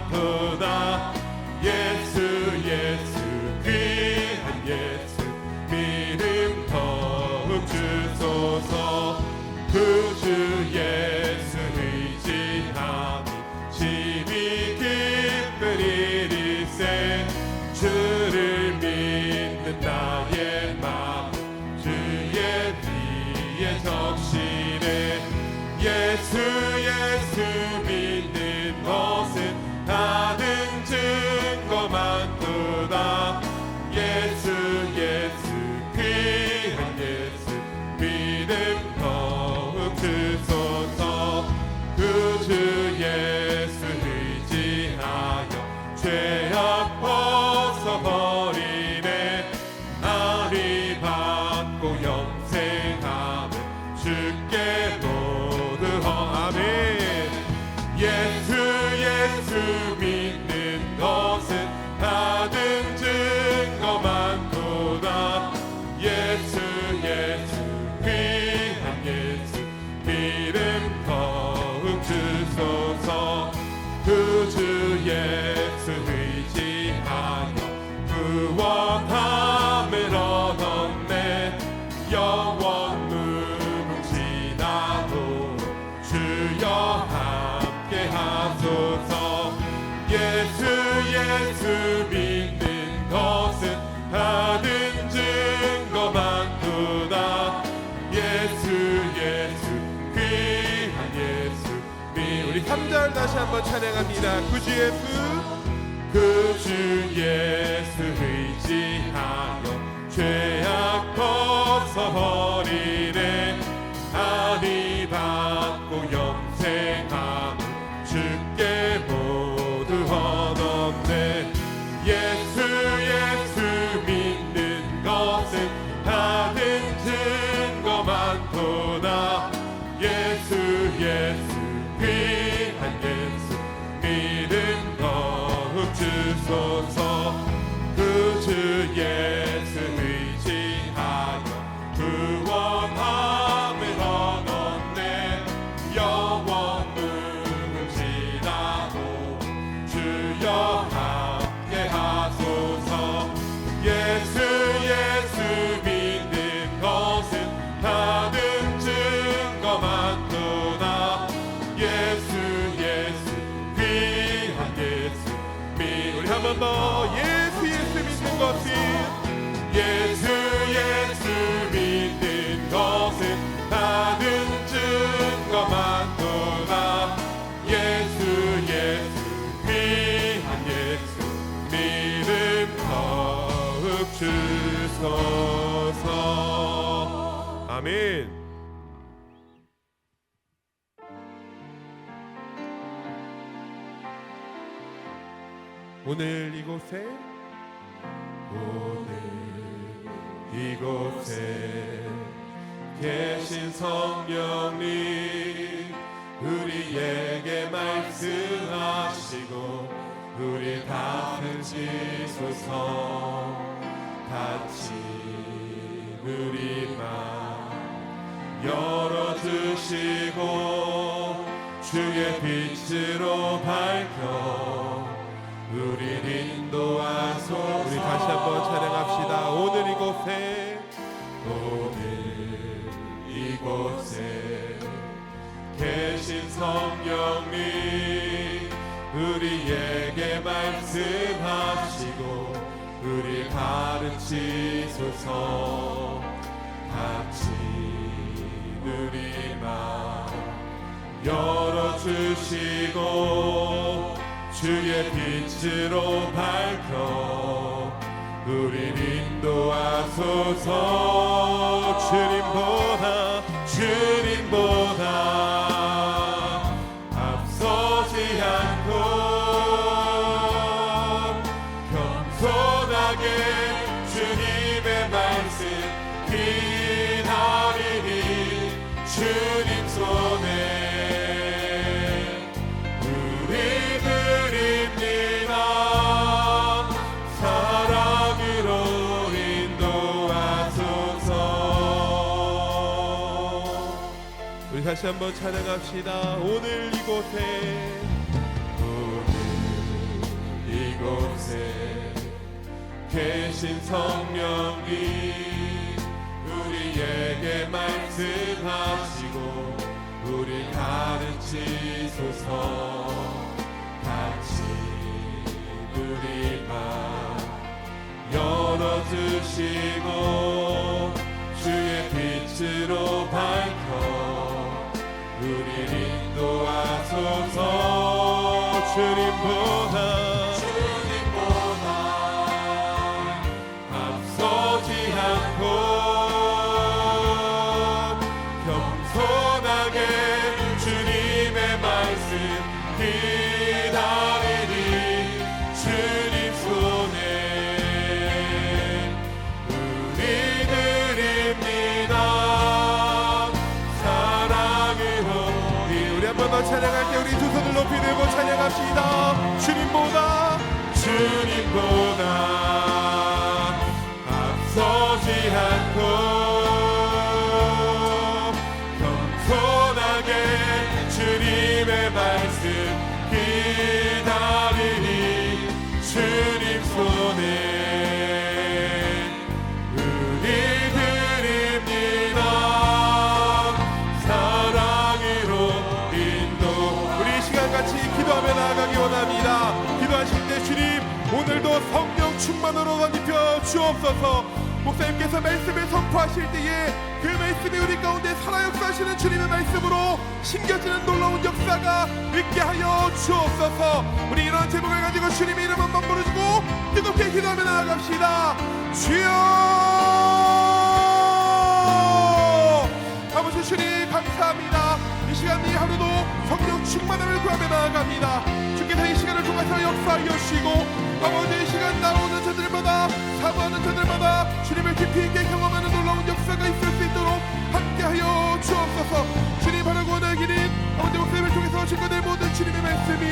많도다. 예수 예수 귀한 예수 믿음 더욱 주소서. 구주 예수 의지함이 심히 기쁜 일일세. 주를 믿는 나의 마음 주의 뒤에 적시네. 예수 예수 믿는 것은 다른 증거 많도다. 예수 예수 귀한 예수 믿음 더욱 주소서. 구주 예수 의지하여 죄악 벗어버리네. 아리 받고 영생함은 주께 모두 아멘. 예수 예수 믿는 것은 다른 증거 많도다. 예수 예수 귀한 예수 믿음 더욱 주소서. 구주 예수 의지하여 구원함을 얻었네. 영원 무궁지나도 주여 함께 하소서. 예수 예수 믿는 것은 다른 증거 많도다. 예수 예수 귀한 예수 우리 3절 다시 한번 찬양합니다. 구주 예수 구주 예수 의지하여 죄악 벗어버리네. 아니 받고 영생함 주께 모두 얻었네. 예수 예수 믿는 것은 다른 증거 많도다. 예수 예수 귀한 예수 믿음 더욱 주소서. 구주 예수 의지하여 구원함을 얻었네. 영원 무궁지나도 주여 함께 하소서. 예수 예수 믿는 것은 다른 증거 많도다. 예수 예수 귀한 예수 우리 한 번 더. 예수 예수 믿는 것은 예수 예수 믿는 것은 다른 증거 많도다. 예수 예수 귀한 예수 믿음 더욱 주소서. 아멘. 오늘 이곳에 계신 성령님 우리에게 말씀하시고 우리 다스리소서. 닫힌 우리 맘 열어주시고 주의 빛으로 밝혀 우리 인도하소. 우리 다시 한번 찬양합시다. 오늘 이곳에 계신 성령님 우리에게 말씀하시고 우리 가르치소서. 닫힌 우리 맘 열어주시고 주의 빛으로 밝혀 우리 인도하소서. 주님보다 앞서지 않고 겸손하게 주님의 말씀 기다리니 주님 손에 우리 드립니다. 사랑으로 인도하소서. 우리 다시 한번 찬양합시다. 오늘 곳에 계신 성령님 우리에게 말씀하시고 우리 가르치소서. 같이 우리 맘 열어주시고 주의 빛으로 밝혀 우리를 인도하소서. 주님보다 앞서지 않고 겸손하게 주님의 말씀 기다리니 주님 손에 우리 드립니다. 사랑으로 우리 한 번 더 찬양할 때 우리 두 손을 높이 들고 찬양합시다. 주님보다 앞서지 않고 겸손하게 주님의 말씀 기다리니 주님 손에 우리 드립니다. 사랑으로 인도. 우리 이 시간 같이 기도하며 나아가기 원합니다. 기도하실 때 주님 오늘도 성령 충만으로 덧입혀 주옵소서. 목사님께서 말씀을 선포하실 때에 그 말씀이 우리 가운데 살아 역사하시는 주님의 말씀으로 심겨지는 놀라운 역사가 있게 하여 주옵소서. 우리 이런 제목을 가지고 주님의 이름 한번 부르시고 뜨겁게 기도하며 나아갑시다. 주여 아버지 주님 감사합니다. 이 시간 이 하루도 성령 충만함을 구하며 나아갑니다. 주께서 이 시간을 통해서 역사하여 주시고 아버지 이 시간 나오는 자들마다 사모하는 자들마다 주님을 깊이 있게 경험하는 놀라운 역사가 있을 수 있도록 함께하여 주옵소서. 주님 바라고 원하기는 아버지 목사님을 통해서 증거될 모든 주님의 말씀이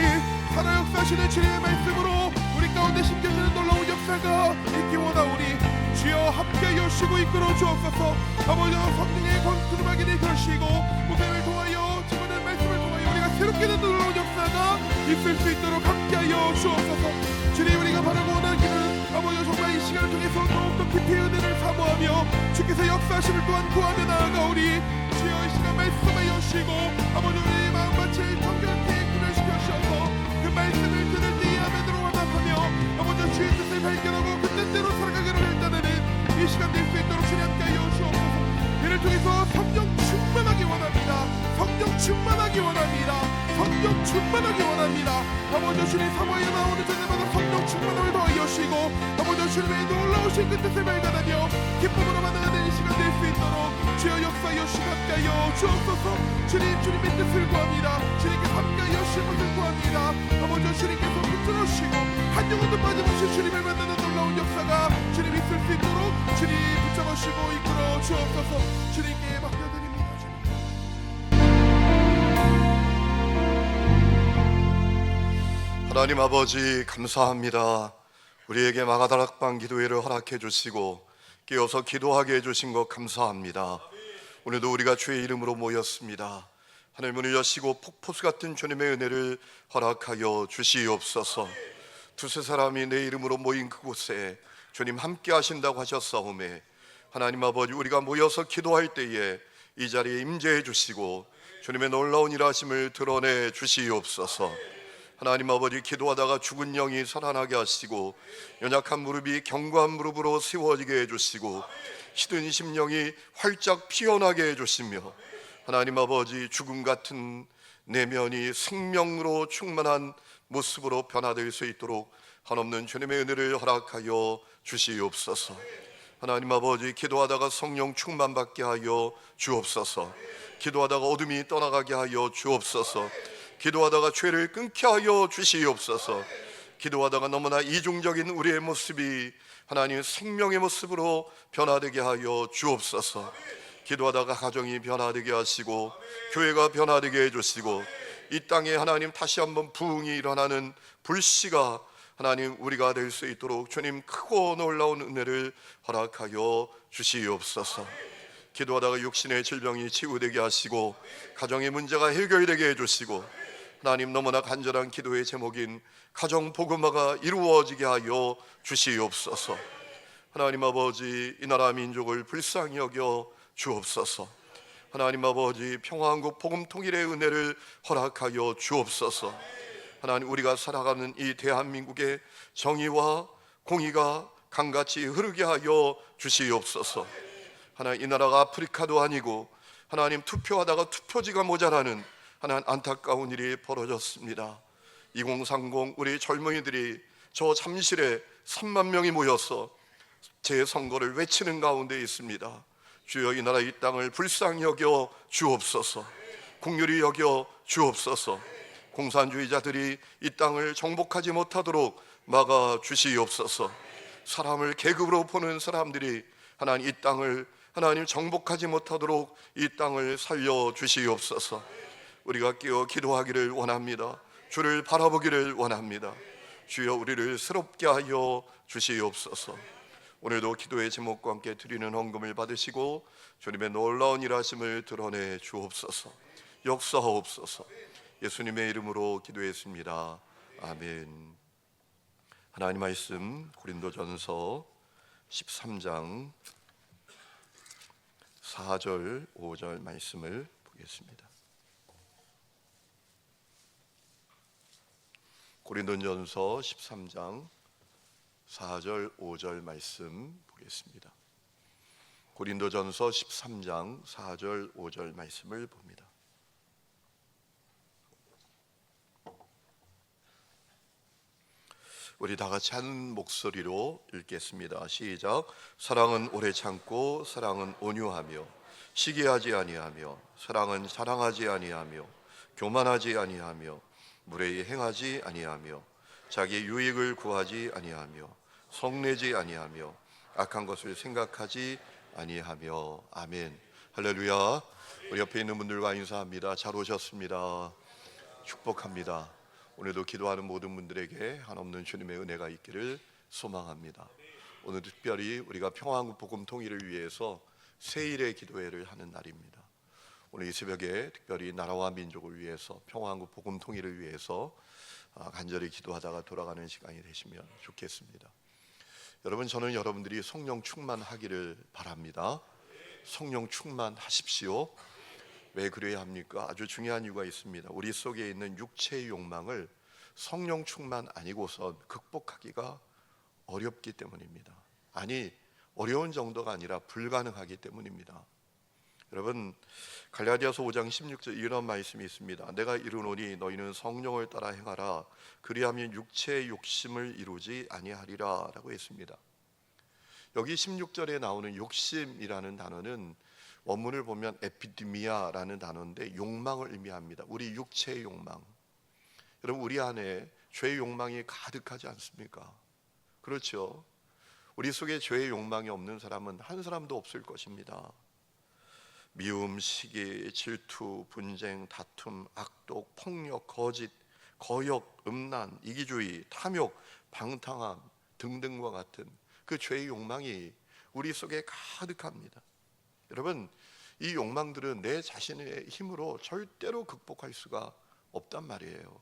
살아 역사하시는 주님의 말씀으로 우리 가운데 심겨지는 놀라운 역사가 있기 원하오니 주여 함께하여 주시고 이끌어 주옵소서. 아버지 성령의 권투르마기를 펴시고 목사님을 통하여 증거될 말씀을 통하여 우리가 새롭게 된 놀라운 역사가 있을 수 있도록 함께하여 주옵소서. 주님 우리가 바라고 원하기는 아버지 정말 이 시간을 통해서 더욱더 깊이 은혜를 사모하며 주께서 역사하심을 또한 구하며 나아가오니 주여 이 시간 말씀하여 주시고 아버지 우리 마음밭을 정결케 구별시켜 주셔서 그 말씀을 들을 때에 아멘으로 화답하며 아버지 주의 뜻을 발견하고 그 뜻대로 살아가기를 결단하는 이 시간 될 수 있도록 주님 함께하여 주옵소서. 이를 통해서 성령 충만하기 원합니다. 성령 충만하기 원합니다. 성령 충만하기 원합니다. 아버지 주님 사모하여 나오는 자들마다 성령 충만함을 더하여 주시고 아버지 주님의 놀라우신 그 뜻을 발견하며 기쁨으로 만나는 이 시간 될 수 있도록 주여 역사하여 주시고 함께하여 주옵소서. 주님의 뜻을 구합니다. 주님께서 함께하여 주실 것을 구합니다. 아버지 주님께서 붙들어 주시고 한 영혼도 빠짐없이 주님을 만나는 놀라운 역사가 주님 있을 수 있도록 주님 붙잡아 주시고 이끌어 주옵소서. 주님께 맡겨드립니다. 하나님 아버지 감사합니다. 우리에게 마가다락방 기도회를 허락해 주시고 깨어서 기도하게 해주신 것 감사합니다. 오늘도 우리가 주의 이름으로 모였습니다. 하늘 문을 여시고 폭포수 같은 주님의 은혜를 허락하여 주시옵소서. 두세 사람이 내 이름으로 모인 그곳에 주님 함께 하신다고 하셨사오매 하나님 아버지 우리가 모여서 기도할 때에 이 자리에 임재해 주시고 주님의 놀라운 일하심을 드러내 주시옵소서. 하나님 아버지 기도하다가 죽은 영이 살아나게 하시고 연약한 무릎이 견고한 무릎으로 세워지게 해주시고 시든 심령이 활짝 피어나게 해주시며 하나님 아버지 죽음 같은 내면이 생명으로 충만한 모습으로 변화될 수 있도록 한없는 주님의 은혜를 허락하여 주시옵소서. 하나님 아버지 기도하다가 성령 충만받게 하여 주옵소서. 기도하다가 어둠이 떠나가게 하여 주옵소서. 기도하다가 죄를 끊게 하여 주시옵소서. 기도하다가 너무나 이중적인 우리의 모습이 하나님 생명의 모습으로 변화되게 하여 주옵소서. 기도하다가 가정이 변화되게 하시고 교회가 변화되게 해주시고 이 땅에 하나님 다시 한번 부흥이 일어나는 불씨가 하나님 우리가 될 수 있도록 주님 크고 놀라운 은혜를 허락하여 주시옵소서. 기도하다가 육신의 질병이 치유되게 하시고 가정의 문제가 해결되게 해주시고 하나님, 너무나 간절한 기도의 제목인 가정 복음화가 이루어지게 하여 주시옵소서. 하나님 아버지, 이 나라 민족을 불쌍히 여겨 주옵소서. 하나님 아버지, 평화한국 복음 통일의 은혜를 허락하여 주옵소서. 하나님, 우리가 살아가는 이 대한민국의 정의와 공의가 강같이 흐르게 하여 주시옵소서. 하나님, 이 나라가 아프리카도 아니고 하나님, 투표하다가 투표지가 모자라는 하나님 안타까운 일이 벌어졌습니다. 2030 우리 젊은이들이 저 잠실에 3만 명이 모여서 재선거를 외치는 가운데 있습니다. 주여, 이 나라 이 땅을 불쌍히 여겨 주옵소서. 긍휼히 여겨 주옵소서. 공산주의자들이 이 땅을 정복하지 못하도록 막아 주시옵소서. 사람을 계급으로 보는 사람들이 하나님 이 땅을 하나님 정복하지 못하도록 이 땅을 살려 주시옵소서. 우리가 깨어 기도하기를 원합니다. 주를 바라보기를 원합니다. 주여, 우리를 새롭게 하여 주시옵소서. 오늘도 기도의 제목과 함께 드리는 헌금을 받으시고 주님의 놀라운 일하심을 드러내 주옵소서. 역사하옵소서. 예수님의 이름으로 기도했습니다. 아멘. 하나님 말씀 고린도전서 13장 4절 5절 말씀을 보겠습니다. 고린도전서 13장 4절 5절 말씀 보겠습니다. 고린도전서 13장 4절 5절 말씀을 봅니다. 우리 다 같이 한 목소리로 읽겠습니다. 시작. 사랑은 오래 참고 사랑은 온유하며 시기하지 아니하며 사랑은 자랑하지 아니하며 교만하지 아니하며 무례히 행하지 아니하며 자기 유익을 구하지 아니하며 성내지 아니하며 악한 것을 생각하지 아니하며. 아멘. 할렐루야. 우리 옆에 있는 분들과 인사합니다. 잘 오셨습니다. 축복합니다. 오늘도 기도하는 모든 분들에게 한없는 주님의 은혜가 있기를 소망합니다. 오늘 특별히 우리가 평화한국 복음 통일을 위해서 세일의 기도회를 하는 날입니다. 오늘 이 새벽에 특별히 나라와 민족을 위해서 평화한국 복음 통일을 위해서 간절히 기도하다가 돌아가는 시간이 되시면 좋겠습니다. 여러분, 저는 여러분들이 성령 충만하기를 바랍니다. 성령 충만하십시오. 왜 그래야 합니까? 아주 중요한 이유가 있습니다. 우리 속에 있는 육체의 욕망을 성령 충만 아니고선 극복하기가 어렵기 때문입니다. 아니, 어려운 정도가 아니라 불가능하기 때문입니다. 여러분, 갈라디아서 5장 16절 이런 말씀이 있습니다. 내가 이르노니 너희는 성령을 따라 행하라. 그리하면 육체의 욕심을 이루지 아니하리라 라고 했습니다. 여기 16절에 나오는 욕심이라는 단어는 원문을 보면 에피디미아라는 단어인데 욕망을 의미합니다. 우리 육체의 욕망. 여러분, 우리 안에 죄의 욕망이 가득하지 않습니까? 그렇죠. 우리 속에 죄의 욕망이 없는 사람은 한 사람도 없을 것입니다. 미움, 시기, 질투, 분쟁, 다툼, 악독, 폭력, 거짓, 거역, 음란, 이기주의, 탐욕, 방탕함 등등과 같은 그 죄의 욕망이 우리 속에 가득합니다. 여러분, 이 욕망들은 내 자신의 힘으로 절대로 극복할 수가 없단 말이에요.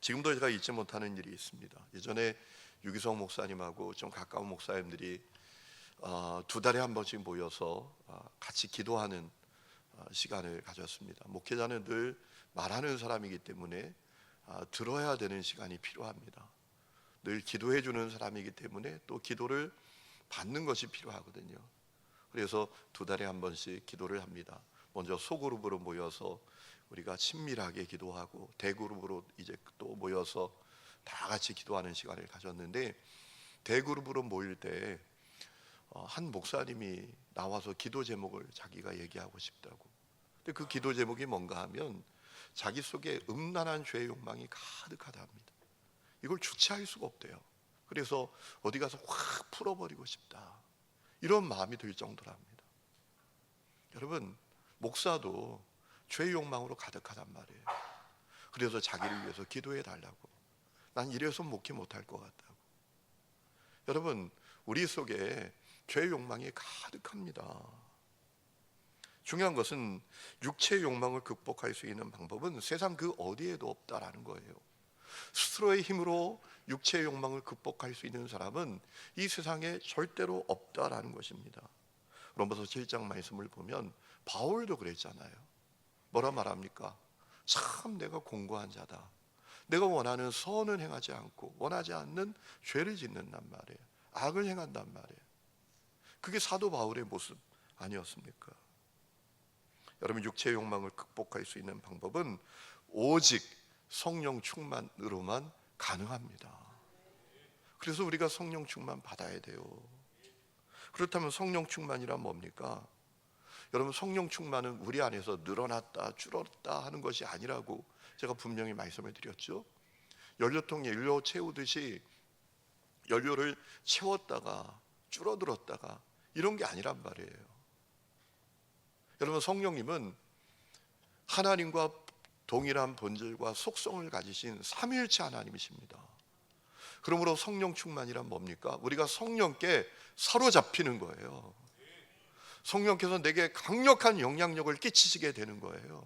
지금도 제가 잊지 못하는 일이 있습니다. 예전에 유기성 목사님하고 좀 가까운 목사님들이 2달에 한 번씩 모여서 같이 기도하는 시간을 가졌습니다. 목회자는 늘 말하는 사람이기 때문에 들어야 되는 시간이 필요합니다. 늘 기도해 주는 사람이기 때문에 또 기도를 받는 것이 필요하거든요. 그래서 2달에 한 번씩 기도를 합니다. 먼저 소그룹으로 모여서 우리가 친밀하게 기도하고 대그룹으로 이제 또 모여서 다 같이 기도하는 시간을 가졌는데, 대그룹으로 모일 때 한 목사님이 나와서 기도 제목을 자기가 얘기하고 싶다고. 근데 그 기도 제목이 뭔가 하면 자기 속에 음란한 죄의 욕망이 가득하다 합니다. 이걸 주체할 수가 없대요. 그래서 어디 가서 확 풀어버리고 싶다, 이런 마음이 들 정도랍니다. 여러분, 목사도 죄의 욕망으로 가득하단 말이에요. 그래서 자기를 위해서 기도해 달라고. 난 이래서 목회 못할 것 같다고. 여러분, 우리 속에 죄의 욕망이 가득합니다. 중요한 것은 육체의 욕망을 극복할 수 있는 방법은 세상 그 어디에도 없다라는 거예요. 스스로의 힘으로 육체의 욕망을 극복할 수 있는 사람은 이 세상에 절대로 없다라는 것입니다. 로마서 7장 말씀을 보면 바울도 그랬잖아요. 뭐라 말합니까? 참 내가 공고한 자다. 내가 원하는 선은 행하지 않고 원하지 않는 죄를 짓는단 말이에요. 악을 행한단 말이에요. 그게 사도 바울의 모습 아니었습니까? 여러분, 육체의 욕망을 극복할 수 있는 방법은 오직 성령 충만으로만 가능합니다. 그래서 우리가 성령 충만 받아야 돼요. 그렇다면 성령 충만이란 뭡니까? 여러분, 성령 충만은 우리 안에서 늘어났다 줄었다 하는 것이 아니라고 제가 분명히 말씀을 드렸죠. 연료통에 연료 채우듯이 연료를 채웠다가 줄어들었다가 이런 게 아니란 말이에요. 여러분, 성령님은 하나님과 동일한 본질과 속성을 가지신 삼위일체 하나님이십니다. 그러므로 성령 충만이란 뭡니까? 우리가 성령께 사로잡히는 거예요. 성령께서 내게 강력한 영향력을 끼치시게 되는 거예요.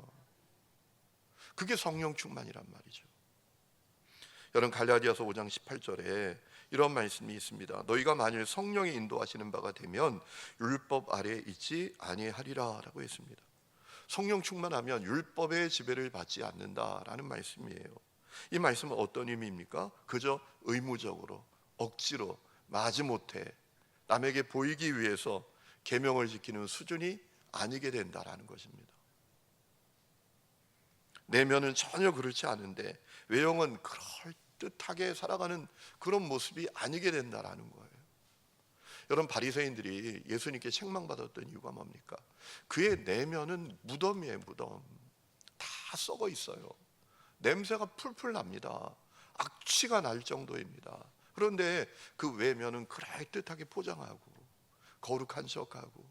그게 성령 충만이란 말이죠. 여러분, 갈라디아서 5장 18절에 이런 말씀이 있습니다. 너희가 만일 성령이 인도하시는 바가 되면 율법 아래에 있지 아니하리라 라고 했습니다. 성령 충만하면 율법의 지배를 받지 않는다라는 말씀이에요. 이 말씀은 어떤 의미입니까? 그저 의무적으로 억지로 마지못해 남에게 보이기 위해서 계명을 지키는 수준이 아니게 된다라는 것입니다. 내면은 전혀 그렇지 않은데 외형은 그럴듯하게 살아가는 그런 모습이 아니게 된다라는 거예요. 여러분, 바리새인들이 예수님께 책망받았던 이유가 뭡니까? 그의 내면은 무덤이에요. 무덤 다 썩어 있어요. 냄새가 풀풀 납니다. 악취가 날 정도입니다. 그런데 그 외면은 그럴듯하게 포장하고 거룩한 척하고,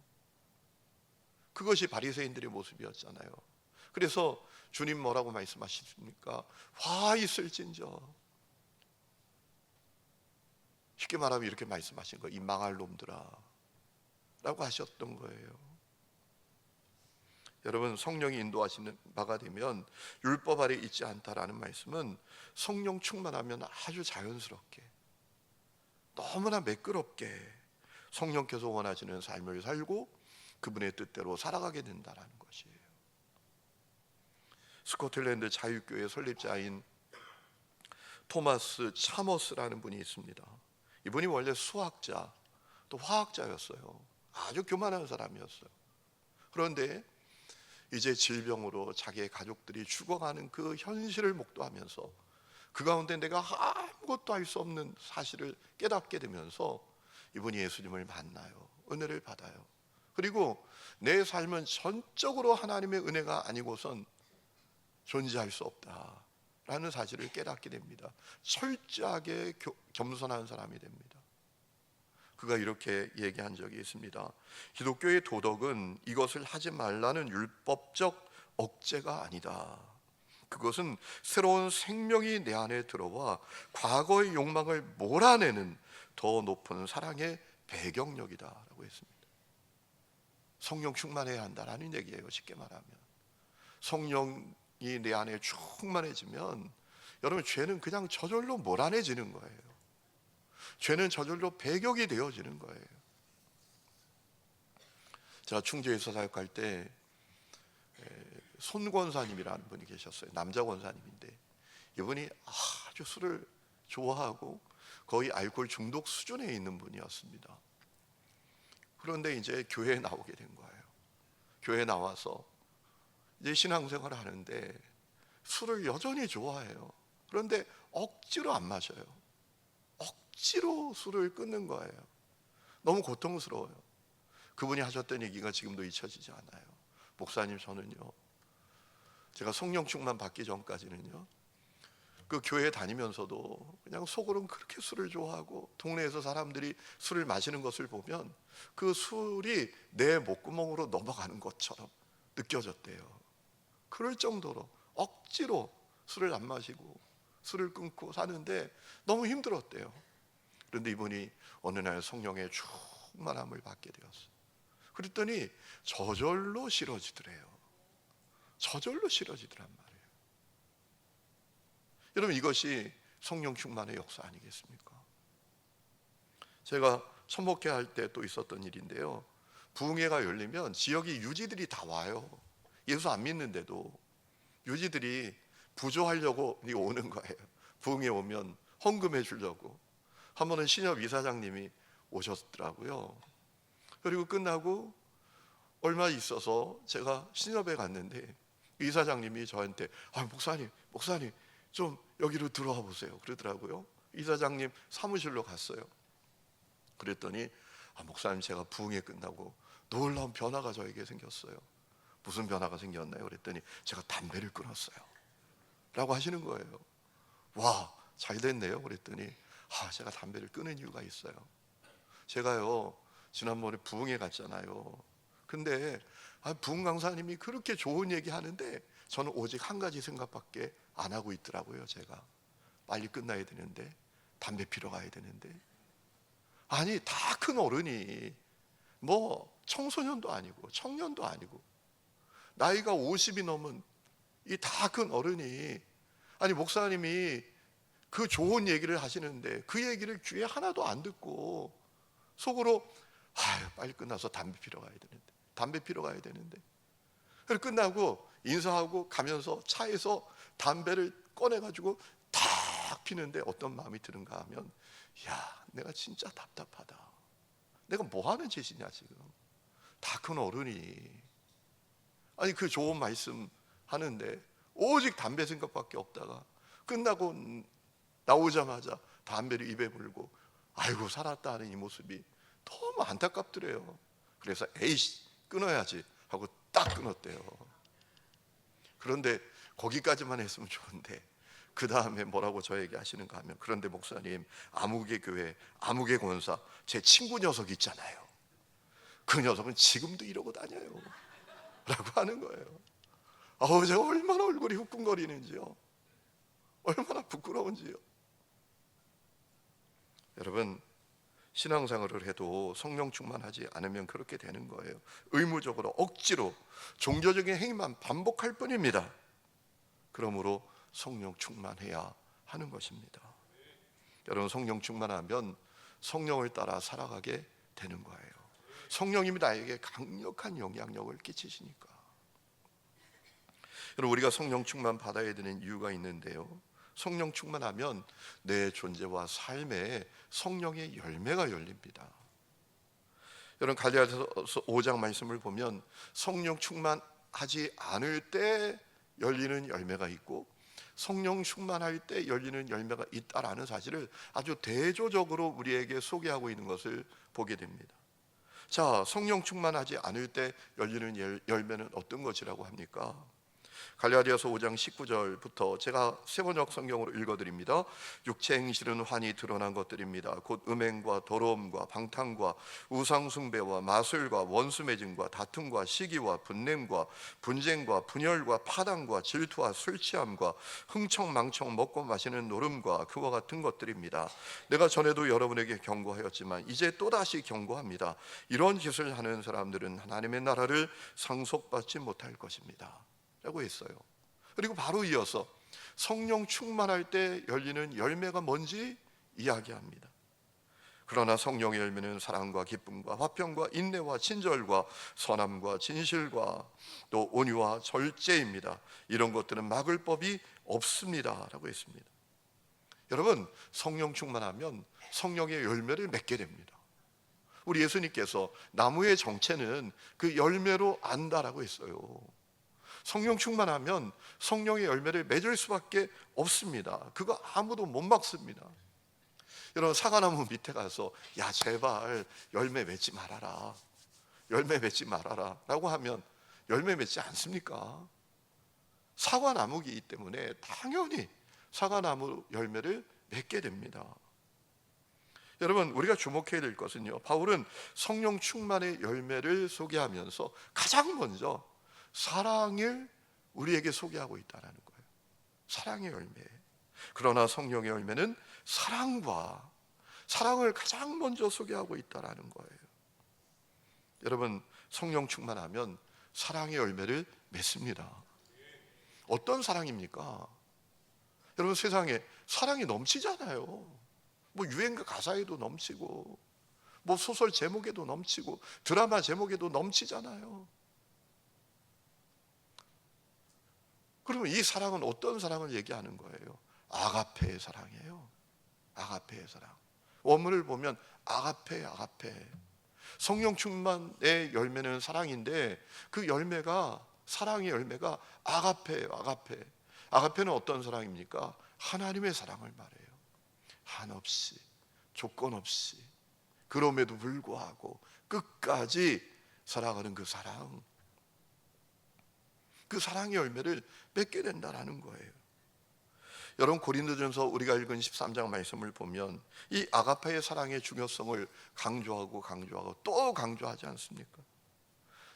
그것이 바리새인들의 모습이었잖아요. 그래서 주님 뭐라고 말씀하십니까? 화 있을진저. 쉽게 말하면 이렇게 말씀하신 거예요. 이 망할 놈들아 라고 하셨던 거예요. 여러분, 성령이 인도하시는 바가 되면 율법 아래 있지 않다라는 말씀은 성령 충만하면 아주 자연스럽게 너무나 매끄럽게 성령께서 원하시는 삶을 살고 그분의 뜻대로 살아가게 된다는 것이에요. 스코틀랜드 자유교회 설립자인 토마스 차머스라는 분이 있습니다. 이분이 원래 수학자 또 화학자였어요. 아주 교만한 사람이었어요. 그런데 이제 질병으로 자기의 가족들이 죽어가는 그 현실을 목도하면서 그 가운데 내가 아무것도 할 수 없는 사실을 깨닫게 되면서 이분이 예수님을 만나요. 은혜를 받아요. 그리고 내 삶은 전적으로 하나님의 은혜가 아니고선 존재할 수 없다라는 사실을 깨닫게 됩니다. 철저하게 겸손한 사람이 됩니다. 그가 이렇게 얘기한 적이 있습니다. 기독교의 도덕은 이것을 하지 말라는 율법적 억제가 아니다. 그것은 새로운 생명이 내 안에 들어와 과거의 욕망을 몰아내는 더 높은 사랑의 배경력이다라고 했습니다. 성령 충만해야 한다라는 얘기예요. 쉽게 말하면 성령이 내 안에 충만해지면 여러분, 죄는 그냥 저절로 몰아내지는 거예요. 죄는 저절로 배격이 되어지는 거예요. 제가 충주에서 사역할 때 손 권사님이라는 분이 계셨어요. 남자 권사님인데 이분이 아주 술을 좋아하고 거의 알코올 중독 수준에 있는 분이었습니다. 그런데 이제 교회에 나오게 된 거예요. 교회에 나와서 이제 신앙생활을 하는데 술을 여전히 좋아해요. 그런데 억지로 안 마셔요. 억지로 술을 끊는 거예요. 너무 고통스러워요. 그분이 하셨던 얘기가 지금도 잊혀지지 않아요. 목사님, 저는요, 제가 성령 충만 받기 전까지는요, 그 교회 다니면서도 그냥 속으로는 그렇게 술을 좋아하고 동네에서 사람들이 술을 마시는 것을 보면 그 술이 내 목구멍으로 넘어가는 것처럼 느껴졌대요. 그럴 정도로 억지로 술을 안 마시고 술을 끊고 사는데 너무 힘들었대요. 그런데 이분이 어느 날 성령의 충만함을 받게 되었어요. 그랬더니 저절로 싫어지더래요. 저절로 싫어지더란 말이에요. 여러분, 이것이 성령 충만의 역사 아니겠습니까? 제가 선목회 할 때 또 있었던 일인데요, 부흥회가 열리면 지역의 유지들이 다 와요. 예수 안 믿는데도 유지들이 부조하려고 오는 거예요. 부흥회 오면 헌금해 주려고. 한 번은 신협 이사장님이 오셨더라고요. 그리고 끝나고 얼마 있어서 제가 신협에 갔는데 이사장님이 저한테 목사님 좀 여기로 들어와 보세요 그러더라고요. 이사장님 사무실로 갔어요. 그랬더니 목사님, 제가 부흥회 끝나고 놀라운 변화가 저에게 생겼어요. 무슨 변화가 생겼나요? 그랬더니 제가 담배를 끊었어요 라고 하시는 거예요. 와, 잘 됐네요. 그랬더니 제가 담배를 끊은 이유가 있어요. 제가요, 지난번에 부흥회 갔잖아요. 근데 부흥 강사님이 그렇게 좋은 얘기 하는데 저는 오직 한 가지 생각밖에 안 하고 있더라고요. 제가 빨리 끝나야 되는데, 담배 피러 가야 되는데. 아니, 다 큰 어른이 뭐 청소년도 아니고 청년도 아니고 나이가 50이 넘은 이 다 큰 어른이, 아니 목사님이 그 좋은 얘기를 하시는데 그 얘기를 귀에 하나도 안 듣고 속으로 빨리 끝나서 담배 피러 가야 되는데 그리고 끝나고 인사하고 가면서 차에서 담배를 꺼내가지고 탁 피는데 어떤 마음이 드는가 하면, 내가 진짜 답답하다. 내가 뭐 하는 짓이냐 지금. 다 큰 어른이 아니 그 좋은 말씀 하는데 오직 담배 생각밖에 없다가 끝나고 나오자마자 담배를 입에 물고 아이고 살았다 하는 이 모습이 너무 안타깝더래요. 그래서 에이씨 끊어야지 하고 딱 끊었대요. 그런데 거기까지만 했으면 좋은데 그 다음에 뭐라고 저에게 하시는가 하면, 그런데 목사님, 아무개 교회 아무개 권사 제 친구 녀석 있잖아요. 그 녀석은 지금도 이러고 다녀요 라고 하는 거예요. 제가 얼마나 얼굴이 후끈거리는지요. 얼마나 부끄러운지요. 여러분, 신앙생활을 해도 성령 충만하지 않으면 그렇게 되는 거예요. 의무적으로 억지로 종교적인 행위만 반복할 뿐입니다. 그러므로 성령 충만해야 하는 것입니다. 여러분, 성령 충만하면 성령을 따라 살아가게 되는 거예요. 성령님이 나에게 강력한 영향력을 끼치시니까. 여러분, 우리가 성령 충만 받아야 되는 이유가 있는데요, 성령 충만하면 내 존재와 삶에 성령의 열매가 열립니다. 여러분, 갈라디아서 5장 말씀을 보면 성령 충만하지 않을 때 열리는 열매가 있고 성령 충만할 때 열리는 열매가 있다라는 사실을 아주 대조적으로 우리에게 소개하고 있는 것을 보게 됩니다. 자, 성령 충만하지 않을 때 열리는 열매는 어떤 것이라고 합니까? 갈라디아서 5장 19절부터 제가 세번역 성경으로 읽어드립니다. 육체 행실은 환히 드러난 것들입니다. 곧 음행과 더러움과 방탕과 우상숭배와 마술과 원수매증과 다툼과 시기와 분냄과 분쟁과 분열과 파당과 질투와 술취함과 흥청망청 먹고 마시는 노름과 그와 같은 것들입니다. 내가 전에도 여러분에게 경고하였지만 이제 또다시 경고합니다. 이런 짓을 하는 사람들은 하나님의 나라를 상속받지 못할 것입니다 라고 했어요. 그리고 바로 이어서 성령 충만할 때 열리는 열매가 뭔지 이야기합니다. 그러나 성령의 열매는 사랑과 기쁨과 화평과 인내와 친절과 선함과 진실과 또 온유와 절제입니다. 이런 것들은 막을 법이 없습니다 라고 했습니다. 여러분, 성령 충만하면 성령의 열매를 맺게 됩니다. 우리 예수님께서 나무의 정체는 그 열매로 안다라고 했어요. 성령 충만하면 성령의 열매를 맺을 수밖에 없습니다. 그거 아무도 못 막습니다. 여러분, 사과나무 밑에 가서 제발 열매 맺지 말아라, 열매 맺지 말아라 라고 하면 열매 맺지 않습니까? 사과나무이기 때문에 당연히 사과나무 열매를 맺게 됩니다. 여러분, 우리가 주목해야 될 것은요, 바울은 성령 충만의 열매를 소개하면서 가장 먼저 사랑을 우리에게 소개하고 있다는 거예요. 사랑의 열매. 그러나 성령의 열매는 사랑을 가장 먼저 소개하고 있다는 거예요. 여러분, 성령 충만하면 사랑의 열매를 맺습니다. 어떤 사랑입니까? 여러분, 세상에 사랑이 넘치잖아요. 뭐 유행가 가사에도 넘치고, 뭐 소설 제목에도 넘치고, 드라마 제목에도 넘치잖아요. 그러면 이 사랑은 어떤 사랑을 얘기하는 거예요? 아가페의 사랑이에요. 아가페의 사랑. 원문을 보면 아가페. 성령 충만의 열매는 사랑인데, 그 열매가, 사랑의 열매가 아가페예요. 아가페는 어떤 사랑입니까? 하나님의 사랑을 말해요. 한없이, 조건 없이, 그럼에도 불구하고 끝까지 사랑하는 그 사랑, 그 사랑의 열매를 맺게 된다는 거예요. 여러분, 고린도전서 우리가 읽은 13장 말씀을 보면 이 아가페의 사랑의 중요성을 강조하고 또 강조하지 않습니까?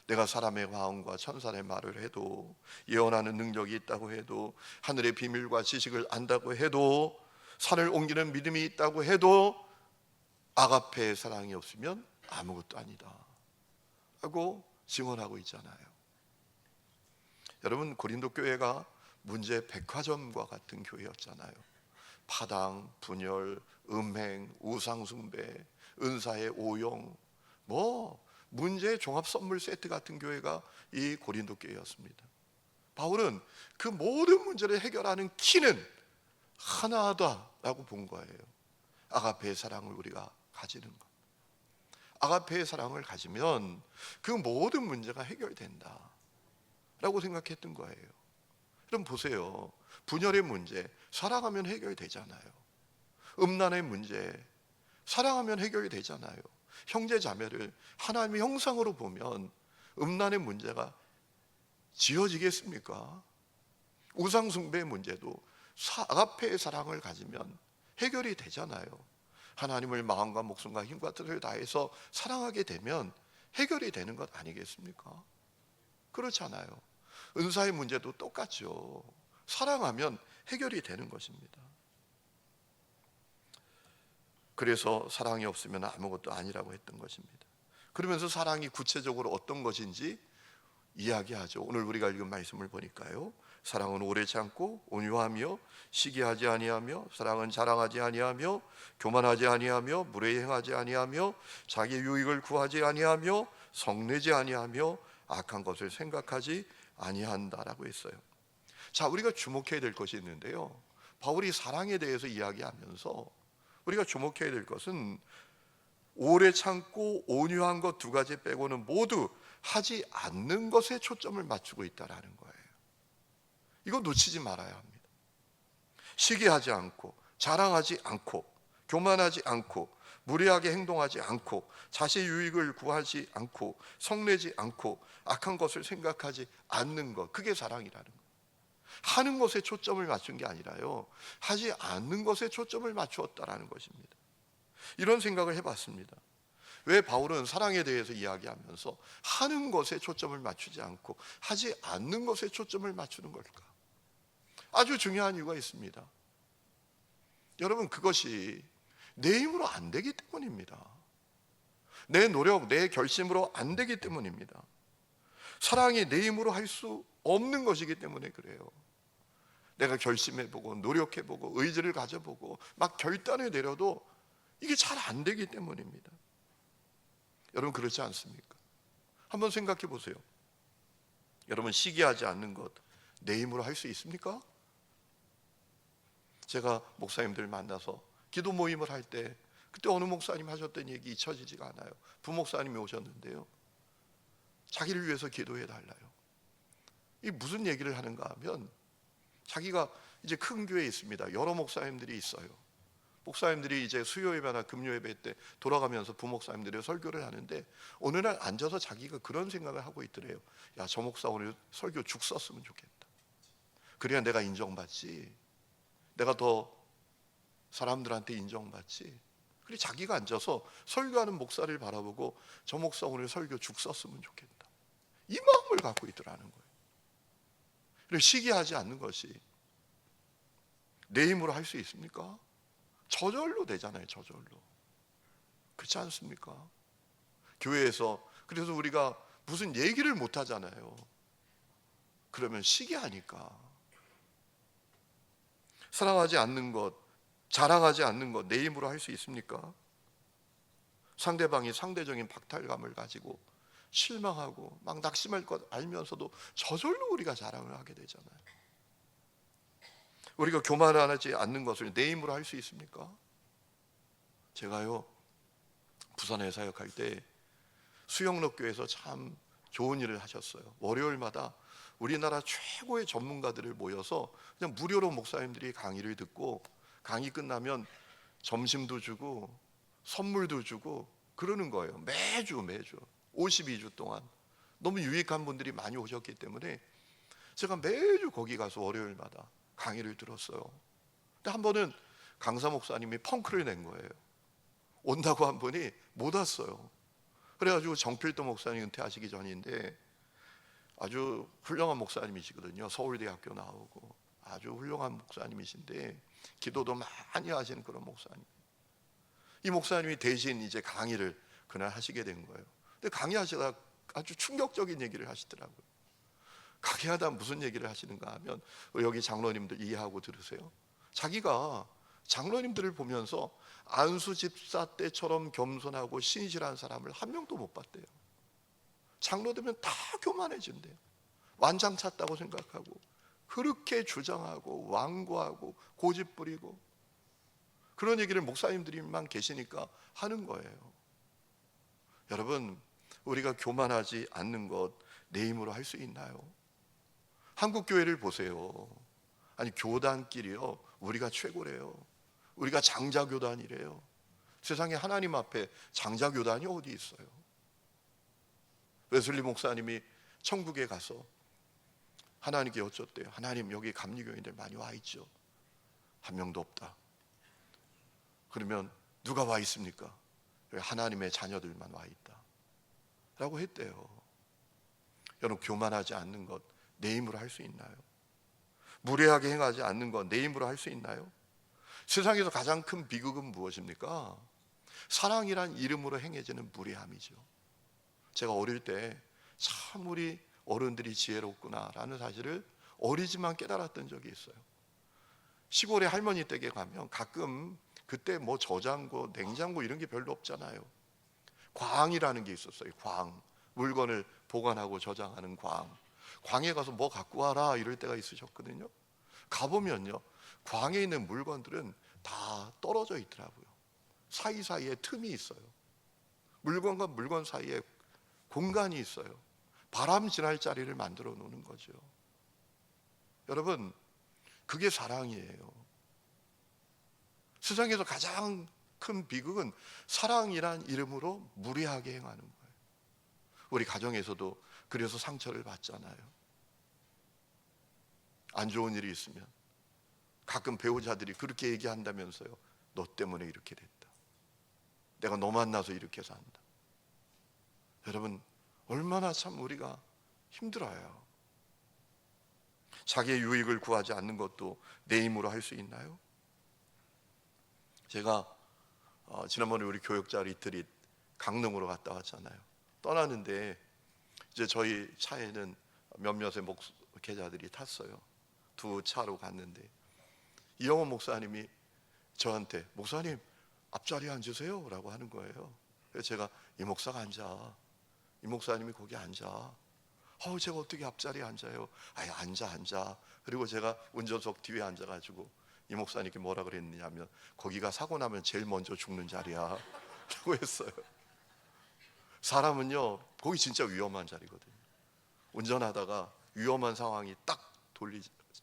내가 사람의 마음과 천사의 말을 해도, 예언하는 능력이 있다고 해도, 하늘의 비밀과 지식을 안다고 해도, 산을 옮기는 믿음이 있다고 해도 아가페의 사랑이 없으면 아무것도 아니다 라고 증언하고 있잖아요. 여러분, 고린도 교회가 문제 백화점과 같은 교회였잖아요. 파당, 분열, 음행, 우상숭배, 은사의 오용, 뭐 문제의 종합 선물 세트 같은 교회가 이 고린도 교회였습니다. 바울은 그 모든 문제를 해결하는 키는 하나다라고 본 거예요. 아가페의 사랑을 우리가 가지는 것. 아가페의 사랑을 가지면 그 모든 문제가 해결된다 라고 생각했던 거예요. 그럼 보세요. 분열의 문제, 사랑하면 해결되잖아요. 음란의 문제, 사랑하면 해결이 되잖아요. 형제 자매를 하나님의 형상으로 보면 음란의 문제가 지어지겠습니까? 우상숭배의 문제도 아가페의 사랑을 가지면 해결이 되잖아요. 하나님을 마음과 목숨과 힘과 뜻을 다해서 사랑하게 되면 해결이 되는 것 아니겠습니까? 그렇잖아요. 은사의 문제도 똑같죠. 사랑하면 해결이 되는 것입니다. 그래서 사랑이 없으면 아무것도 아니라고 했던 것입니다. 그러면서 사랑이 구체적으로 어떤 것인지 이야기하죠. 오늘 우리가 읽은 말씀을 보니까요, 사랑은 오래 참고 온유하며 시기하지 아니하며, 사랑은 자랑하지 아니하며 교만하지 아니하며 무례히 행하지 아니하며 자기 유익을 구하지 아니하며 성내지 아니하며 악한 것을 생각하지 아니한다라고 했어요. 자, 우리가 주목해야 될 것이 있는데요, 바울이 사랑에 대해서 이야기하면서 우리가 주목해야 될 것은 오래 참고 온유한 것 두 가지 빼고는 모두 하지 않는 것에 초점을 맞추고 있다라는 거예요. 이거 놓치지 말아야 합니다. 시기하지 않고 자랑하지 않고 교만하지 않고 무례하게 행동하지 않고 자신의 유익을 구하지 않고 성내지 않고 악한 것을 생각하지 않는 것, 그게 사랑이라는 거예요. 하는 것에 초점을 맞춘 게 아니라요, 하지 않는 것에 초점을 맞추었다라는 것입니다. 이런 생각을 해봤습니다. 왜 바울은 사랑에 대해서 이야기하면서 하는 것에 초점을 맞추지 않고 하지 않는 것에 초점을 맞추는 걸까? 아주 중요한 이유가 있습니다. 여러분, 그것이 내 힘으로 안 되기 때문입니다. 내 노력, 내 결심으로 안 되기 때문입니다. 사랑이 내 힘으로 할 수 없는 것이기 때문에 그래요. 내가 결심해보고 노력해보고 의지를 가져보고 막 결단을 내려도 이게 잘 안 되기 때문입니다. 여러분, 그렇지 않습니까? 한번 생각해 보세요. 여러분, 시기하지 않는 것 내 힘으로 할 수 있습니까? 제가 목사님들 만나서 기도 모임을 할 때 그때 어느 목사님 하셨던 얘기 잊혀지지가 않아요. 부목사님이 오셨는데요, 자기를 위해서 기도해 달라요. 이 무슨 얘기를 하는가 하면, 자기가 이제 큰 교회에 있습니다. 여러 목사님들이 있어요. 목사님들이 이제 수요 예배나 금요 예배 때 돌아가면서 부목사님들이 설교를 하는데 어느 날 앉아서 자기가 그런 생각을 하고 있더래요. 야, 저 목사 오늘 설교 죽 썼으면 좋겠다. 그래야 내가 인정받지, 내가 더 사람들한테 인정받지. 그래 자기가 앉아서 설교하는 목사를 바라보고 저 목사 오늘 설교 죽 썼으면 좋겠다, 이 마음을 갖고 있더라는 거예요. 그래 시기하지 않는 것이 내 힘으로 할 수 있습니까? 저절로 되잖아요. 저절로. 그렇지 않습니까? 교회에서 그래서 우리가 무슨 얘기를 못 하잖아요. 그러면 시기하니까. 사랑하지 않는 것, 자랑하지 않는 것 내 힘으로 할 수 있습니까? 상대방이 상대적인 박탈감을 가지고 실망하고 막 낙심할 것 알면서도 저절로 우리가 자랑을 하게 되잖아요. 우리가 교만하지 않는 것을 내 힘으로 할 수 있습니까? 제가요, 부산에 사역할 때 수영록 교회에서 참 좋은 일을 하셨어요. 월요일마다 우리나라 최고의 전문가들을 모여서 그냥 무료로 목사님들이 강의를 듣고, 강의 끝나면 점심도 주고 선물도 주고 그러는 거예요. 매주 52주 동안. 너무 유익한 분들이 많이 오셨기 때문에 제가 매주 거기 가서 월요일마다 강의를 들었어요. 근데 한 번은 강사 목사님이 펑크를 낸 거예요. 온다고 한 분이 못 왔어요. 그래가지고 정필도 목사님 은퇴하시기 전인데 아주 훌륭한 목사님이시거든요. 서울대학교 나오고 아주 훌륭한 목사님이신데 기도도 많이 하시는 그런 목사님. 이 목사님이 대신 이제 강의를 그날 하시게 된 거예요. 근데 강의하시다가 아주 충격적인 얘기를 하시더라고요. 강의하다 무슨 얘기를 하시는가 하면, 여기 장로님들 이해하고 들으세요. 자기가 장로님들을 보면서 안수 집사 때처럼 겸손하고 신실한 사람을 한 명도 못 봤대요. 장로 되면 다 교만해진대요. 완장 찼다고 생각하고 그렇게 주장하고 완고하고 고집 부리고, 그런 얘기를 목사님들만 계시니까 하는 거예요. 여러분, 우리가 교만하지 않는 것 내 힘으로 할 수 있나요? 한국 교회를 보세요. 아니, 교단끼리요, 우리가 최고래요. 우리가 장자교단이래요. 세상에 하나님 앞에 장자교단이 어디 있어요? 웨슬리 목사님이 천국에 가서 하나님께 여쭙대요. 하나님, 여기 감리교인들 많이 와 있죠? 한 명도 없다. 그러면 누가 와 있습니까? 여기 하나님의 자녀들만 와 있다 라고 했대요. 여러분, 교만하지 않는 것 내 힘으로 할 수 있나요? 무례하게 행하지 않는 것 내 힘으로 할 수 있나요? 세상에서 가장 큰 비극은 무엇입니까? 사랑이란 이름으로 행해지는 무례함이죠. 제가 어릴 때 참 우리 어른들이 지혜롭구나라는 사실을 어리지만 깨달았던 적이 있어요. 시골에 할머니 댁에 가면 가끔, 그때 뭐 저장고, 냉장고 이런 게 별로 없잖아요. 광이라는 게 있었어요. 광, 물건을 보관하고 저장하는 광. 광에 가서 뭐 갖고 와라 이럴 때가 있으셨거든요. 가보면요, 광에 있는 물건들은 다 떨어져 있더라고요. 사이사이에 틈이 있어요. 물건과 물건 사이에 공간이 있어요. 바람 지날 자리를 만들어 놓는 거죠. 여러분, 그게 사랑이에요. 세상에서 가장 큰 비극은 사랑이란 이름으로 무례하게 행하는 거예요. 우리 가정에서도 그래서 상처를 받잖아요. 안 좋은 일이 있으면 가끔 배우자들이 그렇게 얘기한다면서요. 너 때문에 이렇게 됐다. 내가 너 만나서 이렇게 산다. 여러분, 얼마나 참 우리가 힘들어요. 자기의 유익을 구하지 않는 것도 내 힘으로 할 수 있나요? 제가 지난번에 우리 교역자 리트릿 강릉으로 갔다 왔잖아요. 떠나는데 이제 저희 차에는 몇몇의 목회자들이 탔어요. 두 차로 갔는데 이영호 목사님이 저한테, 목사님 앞자리에 앉으세요 라고 하는 거예요. 그래서 제가, 이 목사가 앉아. 이 목사님이 거기 앉아. 제가 어떻게 앞자리에 앉아요? 아유, 앉아. 그리고 제가 운전석 뒤에 앉아가지고 이 목사님께 뭐라 그랬느냐면, 거기가 사고 나면 제일 먼저 죽는 자리야 라고 했어요. 사람은요, 거기 진짜 위험한 자리거든요. 운전하다가 위험한 상황이 딱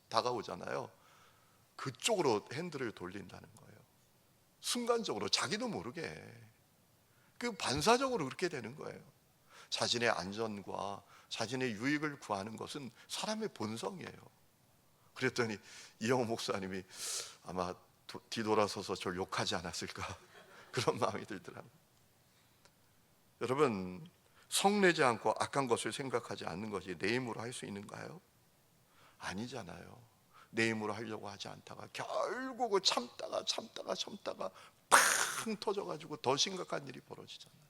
다가오잖아요. 그쪽으로 핸들을 돌린다는 거예요. 순간적으로, 자기도 모르게 그 반사적으로 그렇게 되는 거예요. 자신의 안전과 자신의 유익을 구하는 것은 사람의 본성이에요. 그랬더니 이영호 목사님이 아마 뒤돌아서서 저를 욕하지 않았을까 그런 마음이 들더라고요. 여러분, 성내지 않고 악한 것을 생각하지 않는 것이 내 힘으로 할 수 있는가요? 아니잖아요. 내 힘으로 하려고 하지 않다가 결국은 참다가 팡 터져가지고 더 심각한 일이 벌어지잖아요.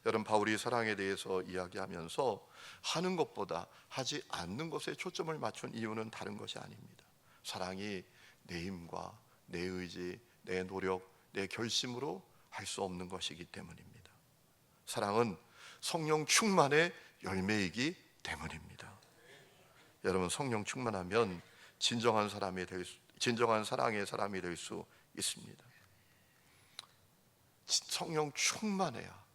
여러분, 바울이 사랑에 대해서 이야기하면서 하는 것보다 하지 않는 것에 초점을 맞춘 이유는 다른 것이 아닙니다. 사랑이 내 힘과 내 의지, 내 노력, 내 결심으로 할 수 없는 것이기 때문입니다. 사랑은 성령 충만의 열매이기 때문입니다. 여러분, 성령 충만하면 진정한 사랑의 사람이 될 수 있습니다. 성령 충만해야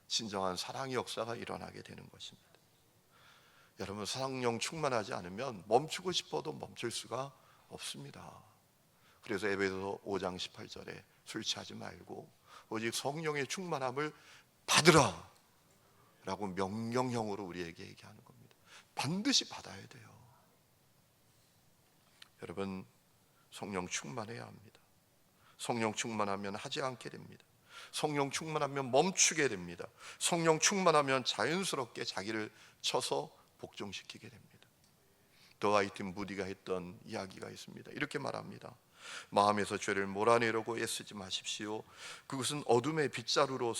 진정한 사랑의 역사가 일어나게 되는 것입니다. 여러분, 성령 충만하지 않으면 멈추고 싶어도 멈출 수가 없습니다. 그래서 에베소서 5장 18절에 술 취하지 말고 오직 성령의 충만함을 받으라 라고 명령형으로 우리에게 얘기하는 겁니다. 반드시 받아야 돼요. 여러분, 성령 충만해야 합니다. 성령 충만하면 하지 않게 됩니다. 성령 충만하면 멈추게 됩니다. 성령 충만하면 자연스럽게 자기를 쳐서 복종시키게 됩니다. 더하이트 무디가 했던 이야기가 있습니다. 이렇게 말합니다. 마음에서 죄를 몰아내려고 애쓰지 마십시오. 그것은 어둠을 빗자루로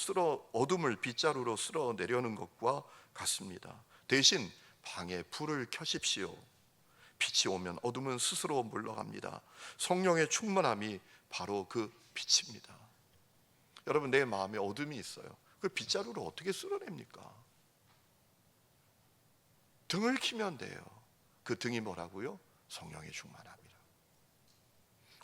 쓸어내려는 것과 같습니다. 대신 방에 불을 켜십시오. 빛이 오면 어둠은 스스로 물러갑니다. 성령의 충만함이 바로 그 빛입니다. 여러분, 내 마음에 어둠이 있어요. 그 빗자루를 어떻게 쓸어냅니까? 등을 켜면 돼요. 그 등이 뭐라고요? 성령의 충만함이라.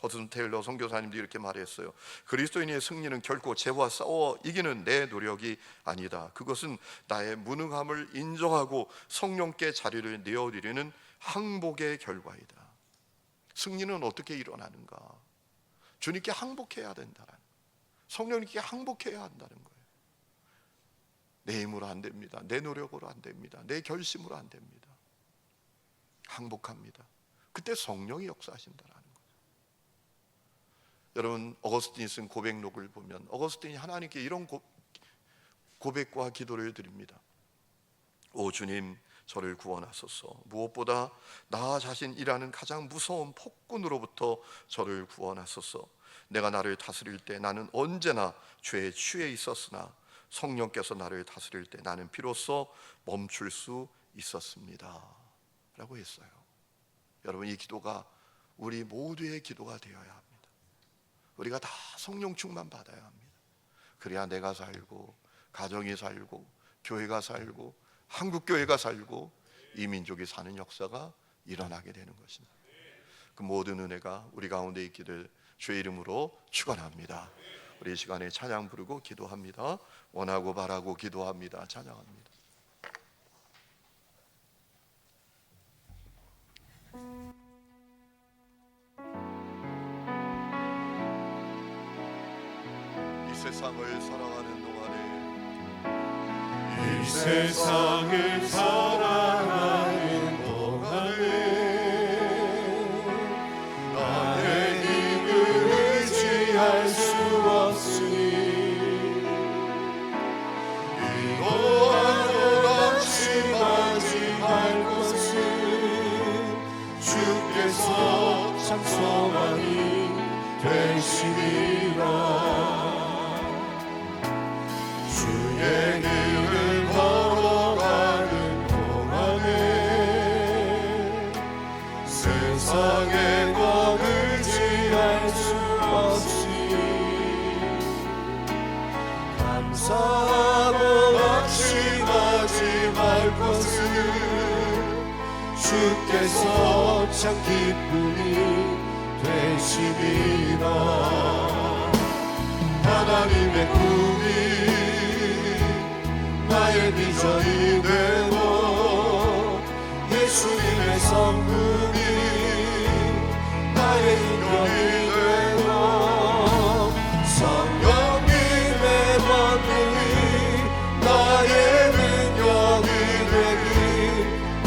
허슨 테일러 선교사님도 이렇게 말했어요. 그리스도인의 승리는 결코 죄와 싸워 이기는 내 노력이 아니다. 그것은 나의 무능함을 인정하고 성령께 자리를 내어드리는 항복의 결과이다. 승리는 어떻게 일어나는가? 주님께 항복해야 된다는, 성령님께 항복해야 한다는 거예요. 내 힘으로 안 됩니다. 내 노력으로 안 됩니다. 내 결심으로 안 됩니다. 항복합니다. 그때 성령이 역사하신다라는 거죠. 여러분, 어거스틴이 쓴 고백록을 보면 어거스틴이 하나님께 이런 고백과 기도를 드립니다. 오 주님, 저를 구원하소서. 무엇보다 나 자신이라는 가장 무서운 폭군으로부터 저를 구원하소서. 내가 나를 다스릴 때 나는 언제나 죄에 취해 있었으나 성령께서 나를 다스릴 때 나는 비로소 멈출 수 있었습니다 라고 했어요. 여러분, 이 기도가 우리 모두의 기도가 되어야 합니다. 우리가 다 성령 충만 받아야 합니다. 그래야 내가 살고, 가정이 살고, 교회가 살고, 한국교회가 살고, 이 민족이 사는 역사가 일어나게 되는 것입니다. 그 모든 은혜가 우리 가운데 있기를 주의 이름으로 축원합니다. 우리 이 시간에 찬양 부르고 기도합니다. 원하고 바라고 기도합니다. 찬양합니다. 이 세상을 살아가는 동안에, 이 세상을 살아가는 동안에 나의 힘을 의지할 수 없으니 이거하고 낙심하지 말 것은 주께서 장성하니 되시리라. 주의 길을 걸어가는 동안에 세상의 것 의지할 수 없이 감사하고 낙심하지 말 것은 주께서 참 기쁨이 되시리라. 하나님의 꿈이 나의 비전이 되고 예수님의 성품이 나의 인격이 되고 성령님의 권능이 나의 능력이 되길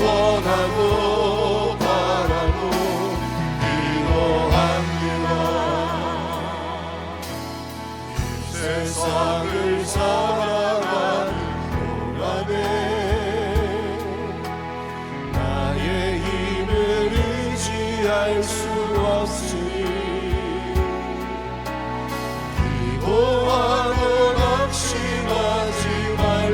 원하고 바라고 기도합니다. 이 세상을 살아가는 나의 힘을 의지할 수 없으니 기도하고 낙심하지 말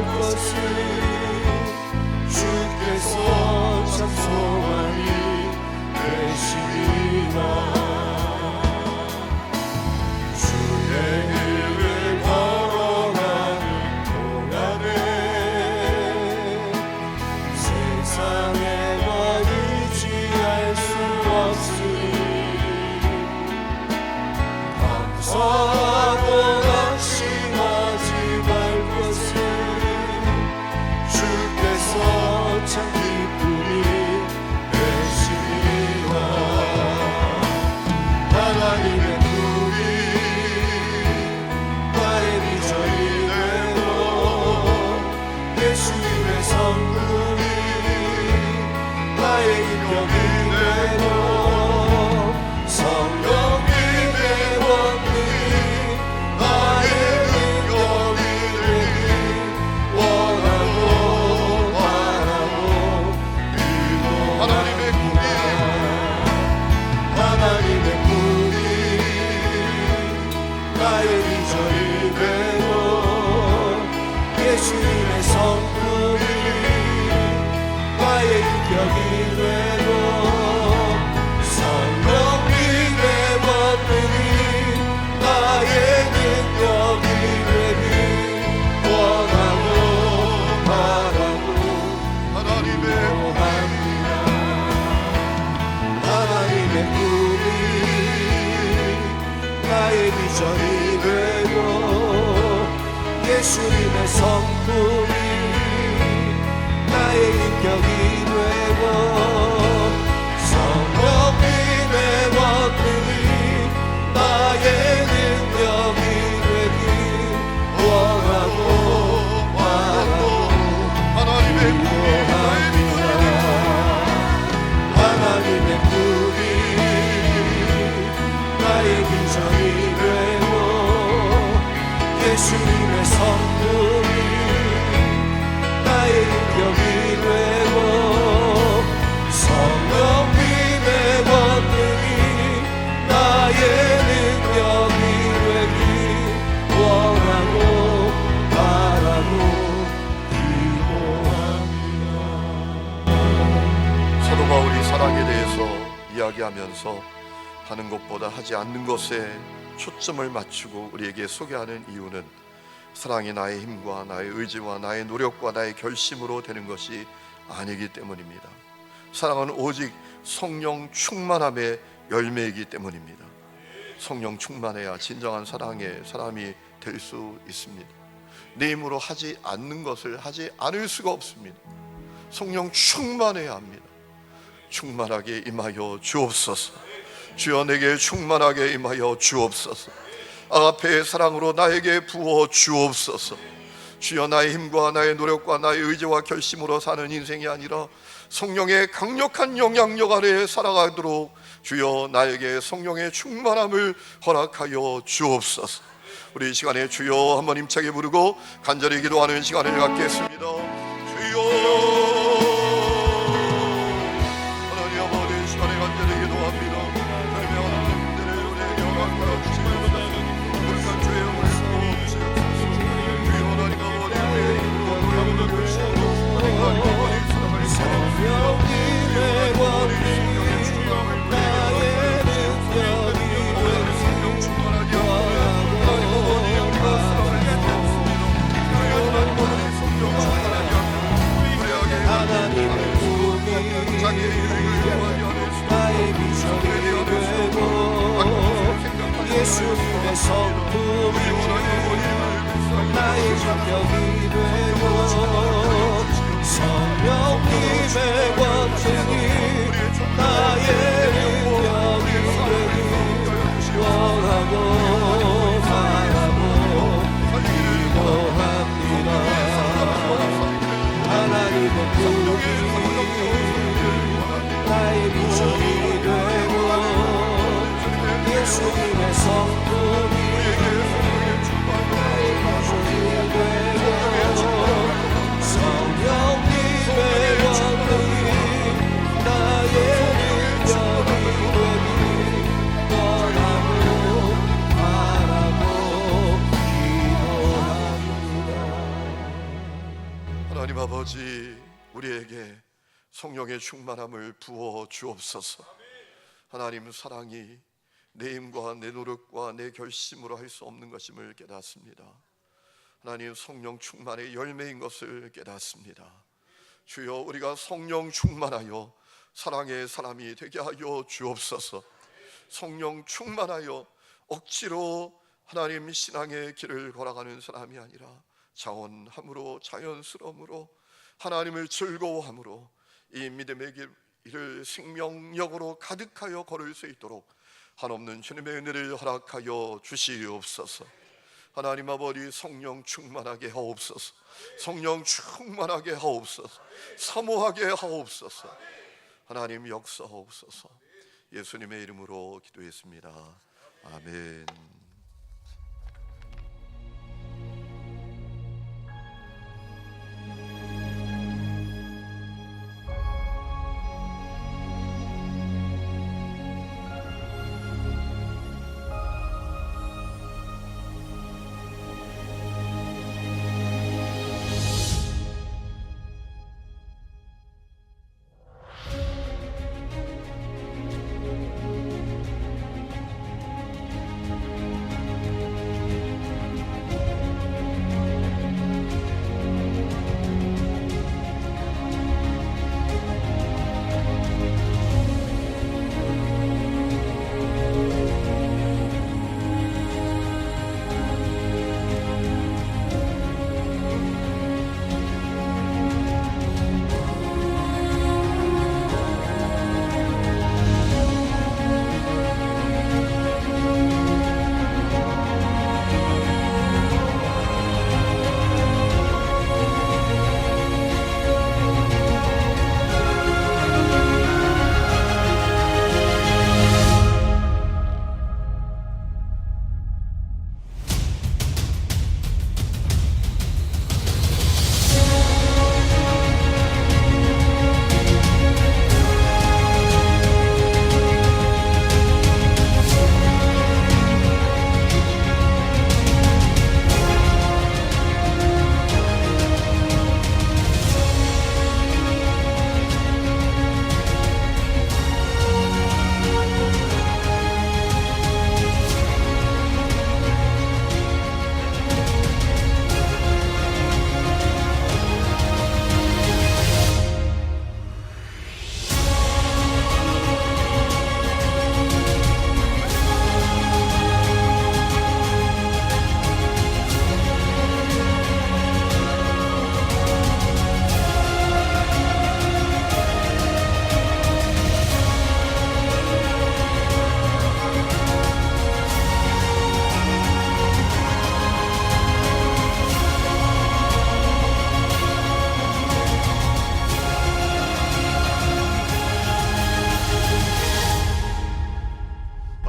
사고 낙심하지 말 것을 주께서 참 기쁨이 되시리라. 하나님의 품이 나의 비전이 되고 예수님의 성품이 나의 인격이 되고 성령님의 원능이 나의 능력이 되길 원하고 바라고 하나님의 꿈이 하나님의 꿈이 나의 비전이 되고 예수님의 성품이 나의 인격이 되고 성령님의 원능이 나의 능력이 되길 원하고 바라고 하나님의 원합니다. 하나님의 꿈이 나의 비전이 되고 예수님의 성품이 나의 인격이 되고 성령님의 원능이 나의 능력이 되길 원하고 바라고 하나님의 꿈이 나의 하나님의 꿈이 나의 비전이 되고 예수님의 성품이 나의 인격이 되고 성령님의 원능이 나의 능력이 되길 원하고 바라고 기도합니다. 사도 바울이 사랑에 대해서 이야기하면서 하는 것보다 하지 않는 것에 초점을 맞추고 우리에게 소개하는 이유는 사랑이 나의 힘과 나의 의지와 나의 노력과 나의 결심으로 되는 것이 아니기 때문입니다. 사랑은 오직 성령 충만함의 열매이기 때문입니다. 성령 충만해야 진정한 사랑의 사람이 될 수 있습니다. 내 힘으로 하지 않는 것을 하지 않을 수가 없습니다. 성령 충만해야 합니다. 충만하게 임하여 주옵소서. 주여 내게 충만하게 임하여 주옵소서. 아가페의 사랑으로 나에게 부어 주옵소서. 주여 나의 힘과 나의 노력과 나의 의지와 결심으로 사는 인생이 아니라 성령의 강력한 영향력 아래 살아가도록 주여 나에게 성령의 충만함을 허락하여 주옵소서. 우리 이 시간에 주여 한번 힘차게 부르고 간절히 기도하는 시간을 갖겠습니다. 주여 하나님 아버지 이 시간에 간절히 기도합니다. 하나님의 하나님들을 우리에게 허락하여 주시옵소서. 우리가 주의 영을 부어주시옵소서. 주여 하나님 아버지 우리의 힘으로 노력으로 결심으로 하나님 아버지 살아갈 수 없습니다. 성령님의 원능이 나의 능력이 성령 충만하게 하고 하나님의 꿈이 나의 비전이 되고 예수님의 성품이 나의 능력이 되고 성령님의 원능이 나의 능력이 되길 원하고 바라고 기도합니다. 하나님의 꿈이 나의 비전이 되고 예수님의 성품이 나의 비전이 되고 성령님의 원능이 나의 능력이 되길 원하고 바라고 기도합니다. 하나님 아버지 우리에게 성령의 충만함을 부어 주옵소서. 하나님 사랑이 내 힘과 내 노력과 내 결심으로 할 수 없는 것임을 깨닫습니다. 하나님 성령 충만의 열매인 것을 깨닫습니다. 주여 우리가 성령 충만하여 사랑의 사람이 되게 하여 주옵소서. 성령 충만하여 억지로 하나님 신앙의 길을 걸어가는 사람이 아니라 자원함으로, 자연스러움으로, 하나님을 즐거워함으로 이 믿음의 길을 생명력으로 가득하여 걸을 수 있도록 한없는 주님의 은혜를 허락하여 주시옵소서. 하나님 아버지, 성령 충만하게 하옵소서. 성령 충만하게 하옵소서. 사모하게 하옵소서. 하나님 역사하옵소서. 예수님의 이름으로 기도했습니다. 아멘.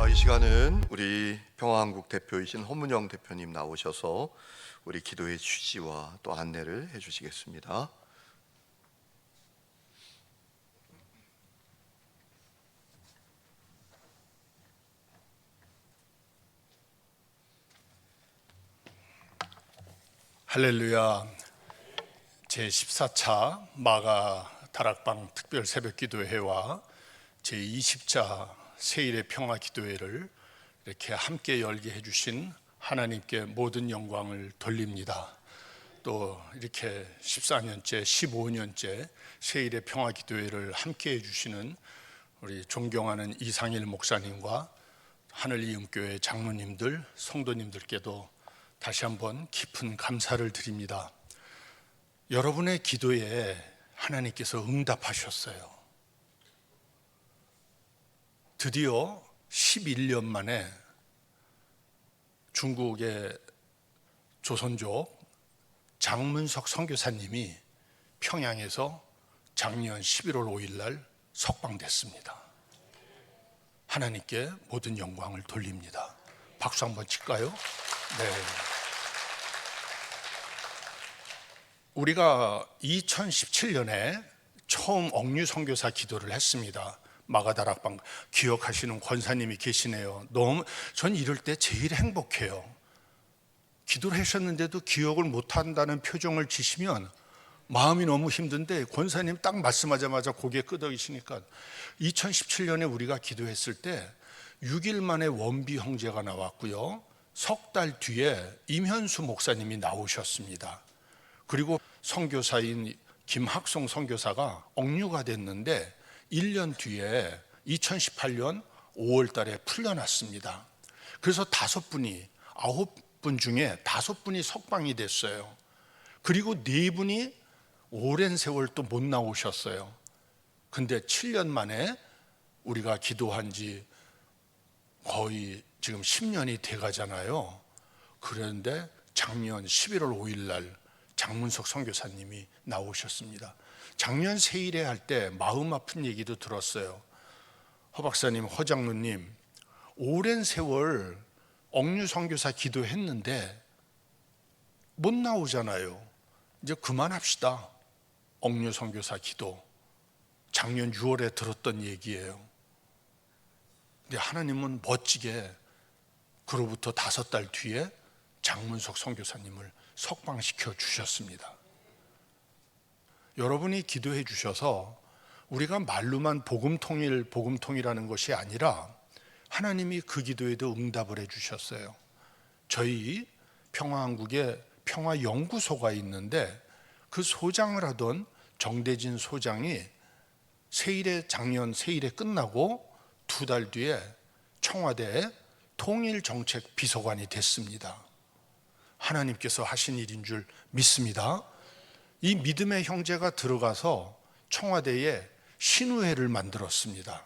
이 시간은 우리 평화한국 대표이신 허문영 대표님 나오셔서 우리 기도의 취지와 또 안내를 해주시겠습니다. 할렐루야. 제14차 마가 다락방 특별 새벽기도회와 제20차 세일의 평화기도회를 이렇게 함께 열게 해주신 하나님께 모든 영광을 돌립니다. 또 이렇게 14년째, 15년째 세일의 평화기도회를 함께 해주시는 우리 존경하는 이상일 목사님과 하늘이음교회 장로님들, 성도님들께도 다시 한번 깊은 감사를 드립니다. 여러분의 기도에 하나님께서 응답하셨어요. 드디어 11년 만에 중국의 조선족 장문석 선교사님이 평양에서 작년 11월 5일 날 석방됐습니다. 하나님께 모든 영광을 돌립니다. 박수 한번 칠까요? 네. 우리가 2017년에 처음 억류 선교사 기도를 했습니다. 마가다락방 기억하시는 권사님이 계시네요. 너무 전 이럴 때 제일 행복해요. 기도를 하셨는데도 기억을 못한다는 표정을 지시면 마음이 너무 힘든데 권사님 딱 말씀하자마자 고개 끄덕이시니까 2017년에 우리가 기도했을 때 6일 만에 원비 형제가 나왔고요. 석 달 뒤에 임현수 목사님이 나오셨습니다. 그리고 선교사인 김학송 선교사가 억류가 됐는데 1년 뒤에 2018년 5월 달에 풀려났습니다. 그래서 5분이 9분 중에 5분이 석방이 됐어요. 그리고 4분이 오랜 세월 또 못 나오셨어요. 근데 7년 만에 우리가 기도한 지 거의 지금 10년이 돼 가잖아요. 그런데 작년 11월 5일 날 장문석 선교사님이 나오셨습니다. 작년 세일에 할 때 마음 아픈 얘기도 들었어요. 허 박사님, 허 장로님, 오랜 세월 억류 선교사 기도했는데 못 나오잖아요. 이제 그만합시다. 억류 선교사 기도. 작년 6월에 들었던 얘기예요. 근데 하나님은 멋지게 그로부터 5달 뒤에 장문석 선교사님을 석방시켜 주셨습니다. 여러분이 기도해 주셔서 우리가 말로만 복음통이라는 것이 아니라 하나님이 그 기도에도 응답을 해 주셨어요. 저희 평화한국에 평화연구소가 있는데 그 소장을 하던 정대진 소장이 작년 세일에 끝나고 2달 뒤에 청와대에 통일정책 비서관이 됐습니다. 하나님께서 하신 일인 줄 믿습니다. 이 믿음의 형제가 들어가서 청와대에 신우회를 만들었습니다.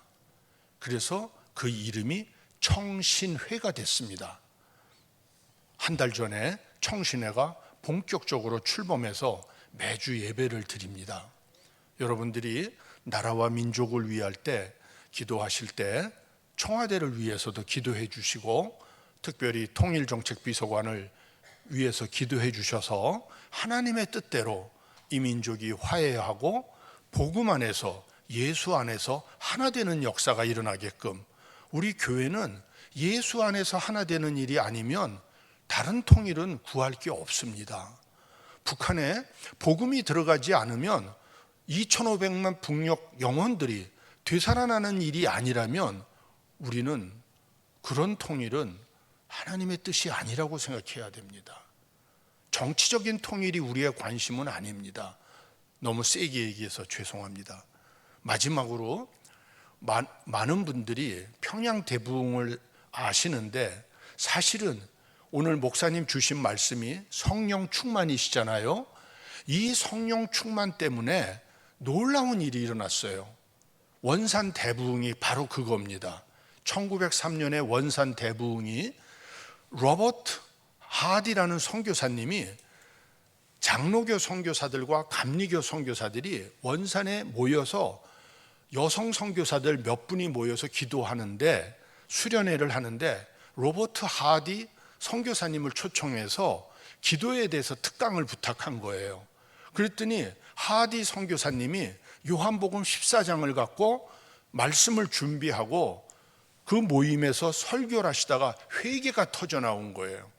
그래서 그 이름이 청신회가 됐습니다. 한 달 전에 청신회가 본격적으로 출범해서 매주 예배를 드립니다. 여러분들이 나라와 민족을 위할 때 기도하실 때 청와대를 위해서도 기도해 주시고 특별히 통일정책비서관을 위해서 기도해 주셔서 하나님의 뜻대로 이 민족이 화해하고 복음 안에서 예수 안에서 하나 되는 역사가 일어나게끔 우리 교회는 예수 안에서 하나 되는 일이 아니면 다른 통일은 구할 게 없습니다. 북한에 복음이 들어가지 않으면 2,500만 북녘 영혼들이 되살아나는 일이 아니라면 우리는 그런 통일은 하나님의 뜻이 아니라고 생각해야 됩니다. 정치적인 통일이 우리의 관심은 아닙니다. 너무 세게 얘기해서 죄송합니다. 마지막으로 많은 분들이 평양 대부흥을 아시는데 사실은 오늘 목사님 주신 말씀이 성령 충만이시잖아요. 이 성령 충만 때문에 놀라운 일이 일어났어요. 원산 대부흥이 바로 그겁니다. 1903년에 원산 대부흥이 로버트 하디라는 선교사님이 장로교 선교사들과 감리교 선교사들이 원산에 모여서 여성 선교사들 몇 분이 모여서 기도하는데 수련회를 하는데 로버트 하디 선교사님을 초청해서 기도에 대해서 특강을 부탁한 거예요. 그랬더니 하디 선교사님이 요한복음 14장을 갖고 말씀을 준비하고 그 모임에서 설교를 하시다가 회개가 터져 나온 거예요.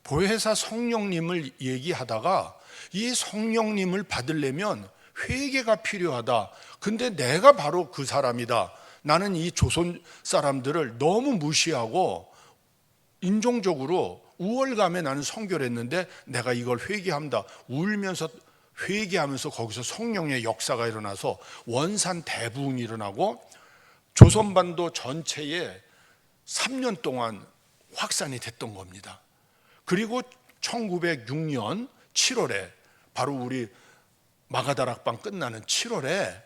보혜사 성령님을 얘기하다가 이 성령님을 받으려면 회개가 필요하다. 근데 내가 바로 그 사람이다. 나는 이 조선 사람들을 너무 무시하고 인종적으로 우월감에 나는 선교를 했는데 내가 이걸 회개합니다. 울면서 회개하면서 거기서 성령의 역사가 일어나서 원산 대부흥이 일어나고 조선반도 전체에 3년 동안 확산이 됐던 겁니다. 그리고 1906년 7월에 바로 우리 마가다락방 끝나는 7월에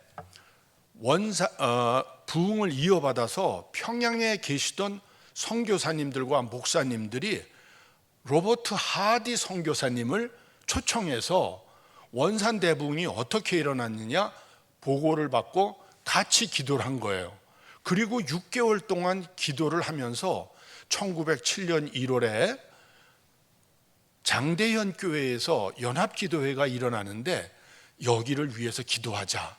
부흥을 이어받아서 평양에 계시던 선교사님들과 목사님들이 로버트 하디 선교사님을 초청해서 원산 대부흥이 어떻게 일어났느냐 보고를 받고 같이 기도를 한 거예요. 그리고 6개월 동안 기도를 하면서 1907년 1월에 장대현 교회에서 연합기도회가 일어나는데 여기를 위해서 기도하자.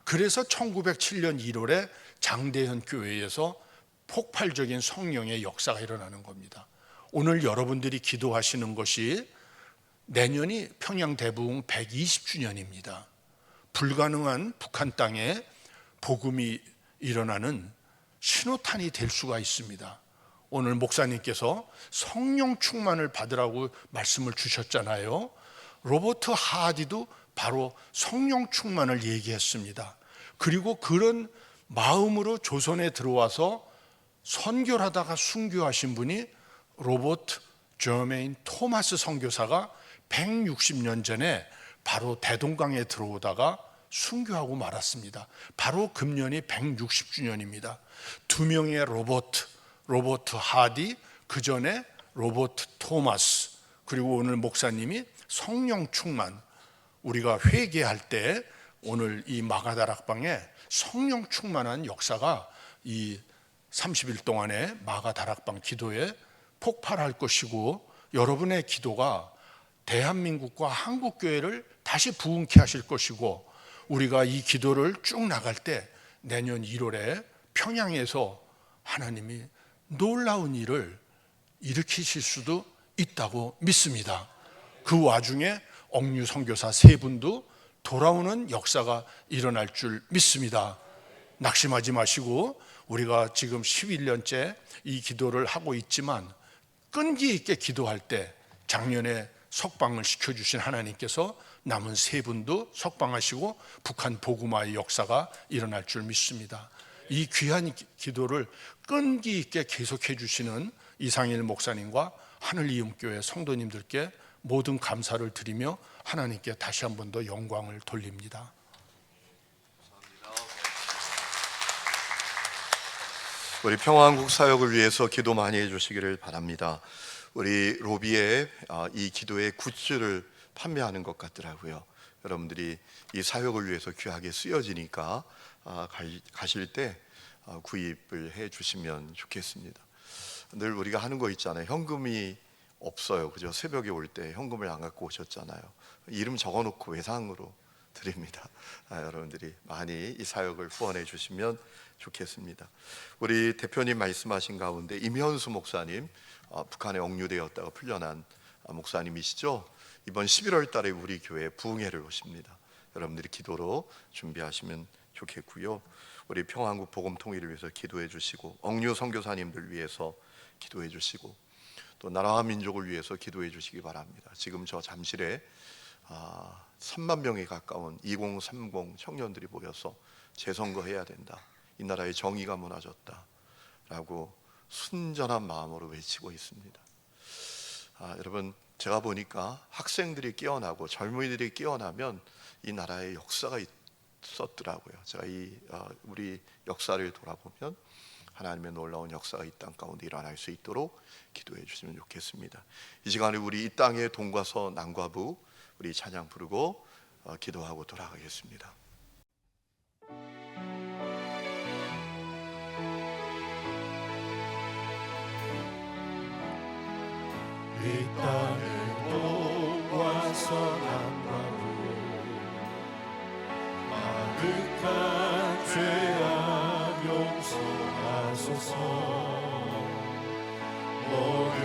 그래서 1907년 1월에 장대현 교회에서 폭발적인 성령의 역사가 일어나는 겁니다. 오늘 여러분들이 기도하시는 것이 내년이 평양 대부흥 120주년입니다. 불가능한 북한 땅에 복음이 일어나는 신호탄이 될 수가 있습니다. 오늘 목사님께서 성령 충만을 받으라고 말씀을 주셨잖아요. 로버트 하디도 바로 성령 충만을 얘기했습니다. 그리고 그런 마음으로 조선에 들어와서 선교를 하다가 순교하신 분이 로버트 저메인 토마스 선교사가 160년 전에 바로 대동강에 들어오다가 순교하고 말았습니다. 바로 금년이 160주년입니다. 두 명의 로버트 하디, 그 전에 로버트 토마스, 그리고 오늘 목사님이 성령 충만. 우리가 회개할 때 오늘 이 마가다락방에 성령 충만한 역사가 이 30일 동안의 마가다락방 기도에 폭발할 것이고, 여러분의 기도가 대한민국과 한국교회를 다시 부흥케 하실 것이고, 우리가 이 기도를 쭉 나갈 때 내년 1월에 평양에서 하나님이 놀라운 일을 일으키실 수도 있다고 믿습니다. 그 와중에 억류 선교사 3분도 돌아오는 역사가 일어날 줄 믿습니다. 낙심하지 마시고, 우리가 지금 11년째 이 기도를 하고 있지만 끈기 있게 기도할 때 작년에 석방을 시켜주신 하나님께서 남은 3분도 석방하시고 북한 복음화의 역사가 일어날 줄 믿습니다. 이 귀한 기도를 끈기 있게 계속해 주시는 이상일 목사님과 하늘이음교회 성도님들께 모든 감사를 드리며 하나님께 다시 한 번 더 영광을 돌립니다. 우리 평화한국 사역을 위해서 기도 많이 해주시기를 바랍니다. 우리 로비에 이 기도의 굿즈를 판매하는 것 같더라고요. 여러분들이 이 사역을 위해서 귀하게 쓰여지니까 가실 때 구입을 해 주시면 좋겠습니다. 늘 우리가 하는 거 있잖아요. 현금이 없어요. 그죠? 새벽에 올 때 현금을 안 갖고 오셨잖아요. 이름 적어놓고 외상으로 드립니다. 여러분들이 많이 이 사역을 후원해 주시면 좋겠습니다. 우리 대표님 말씀하신 가운데 임현수 목사님, 북한에 억류되었다가 풀려난 목사님이시죠. 이번 11월 달에 우리 교회에 부흥회를 오십니다. 여러분들이 기도로 준비하시면 좋겠고요. 우리 평화한국 복음 통일을 위해서 기도해 주시고, 억류 선교사님들 위해서 기도해 주시고, 또 나라와 민족을 위해서 기도해 주시기 바랍니다. 지금 저 잠실에 3만 명에 가까운 2030 청년들이 모여서 재선거해야 된다, 이 나라의 정의가 무너졌다 라고 순전한 마음으로 외치고 있습니다. 여러분, 제가 보니까 학생들이 깨어나고 젊은이들이 깨어나면 이 나라의 역사가 있었더라고요. 제가 우리 역사를 돌아보면 하나님의 놀라운 역사가 이 땅 가운데 일어날 수 있도록 기도해 주시면 좋겠습니다. 이 시간에 우리 이 땅의 동과서 남과부 우리 찬양 부르고 기도하고 돌아가겠습니다. 이 땅의 동과서 남과부 아득한 죄악 용서하소서. 모든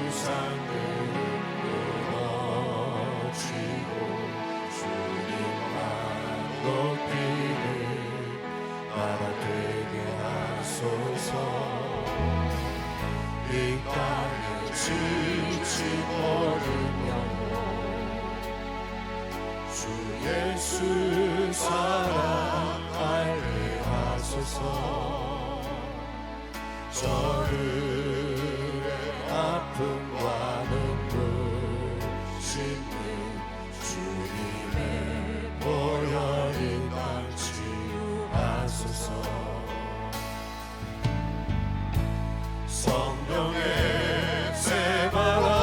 우상들을 무너지고 주님만 높이는 나라 되게 하소서. 이 땅에 지치 모든 영혼 주 예수 사랑하게 하소서. 저들의 아픔과 눈물 씻는 주님의 보혈이 날 치유하소서. 성령의 새바람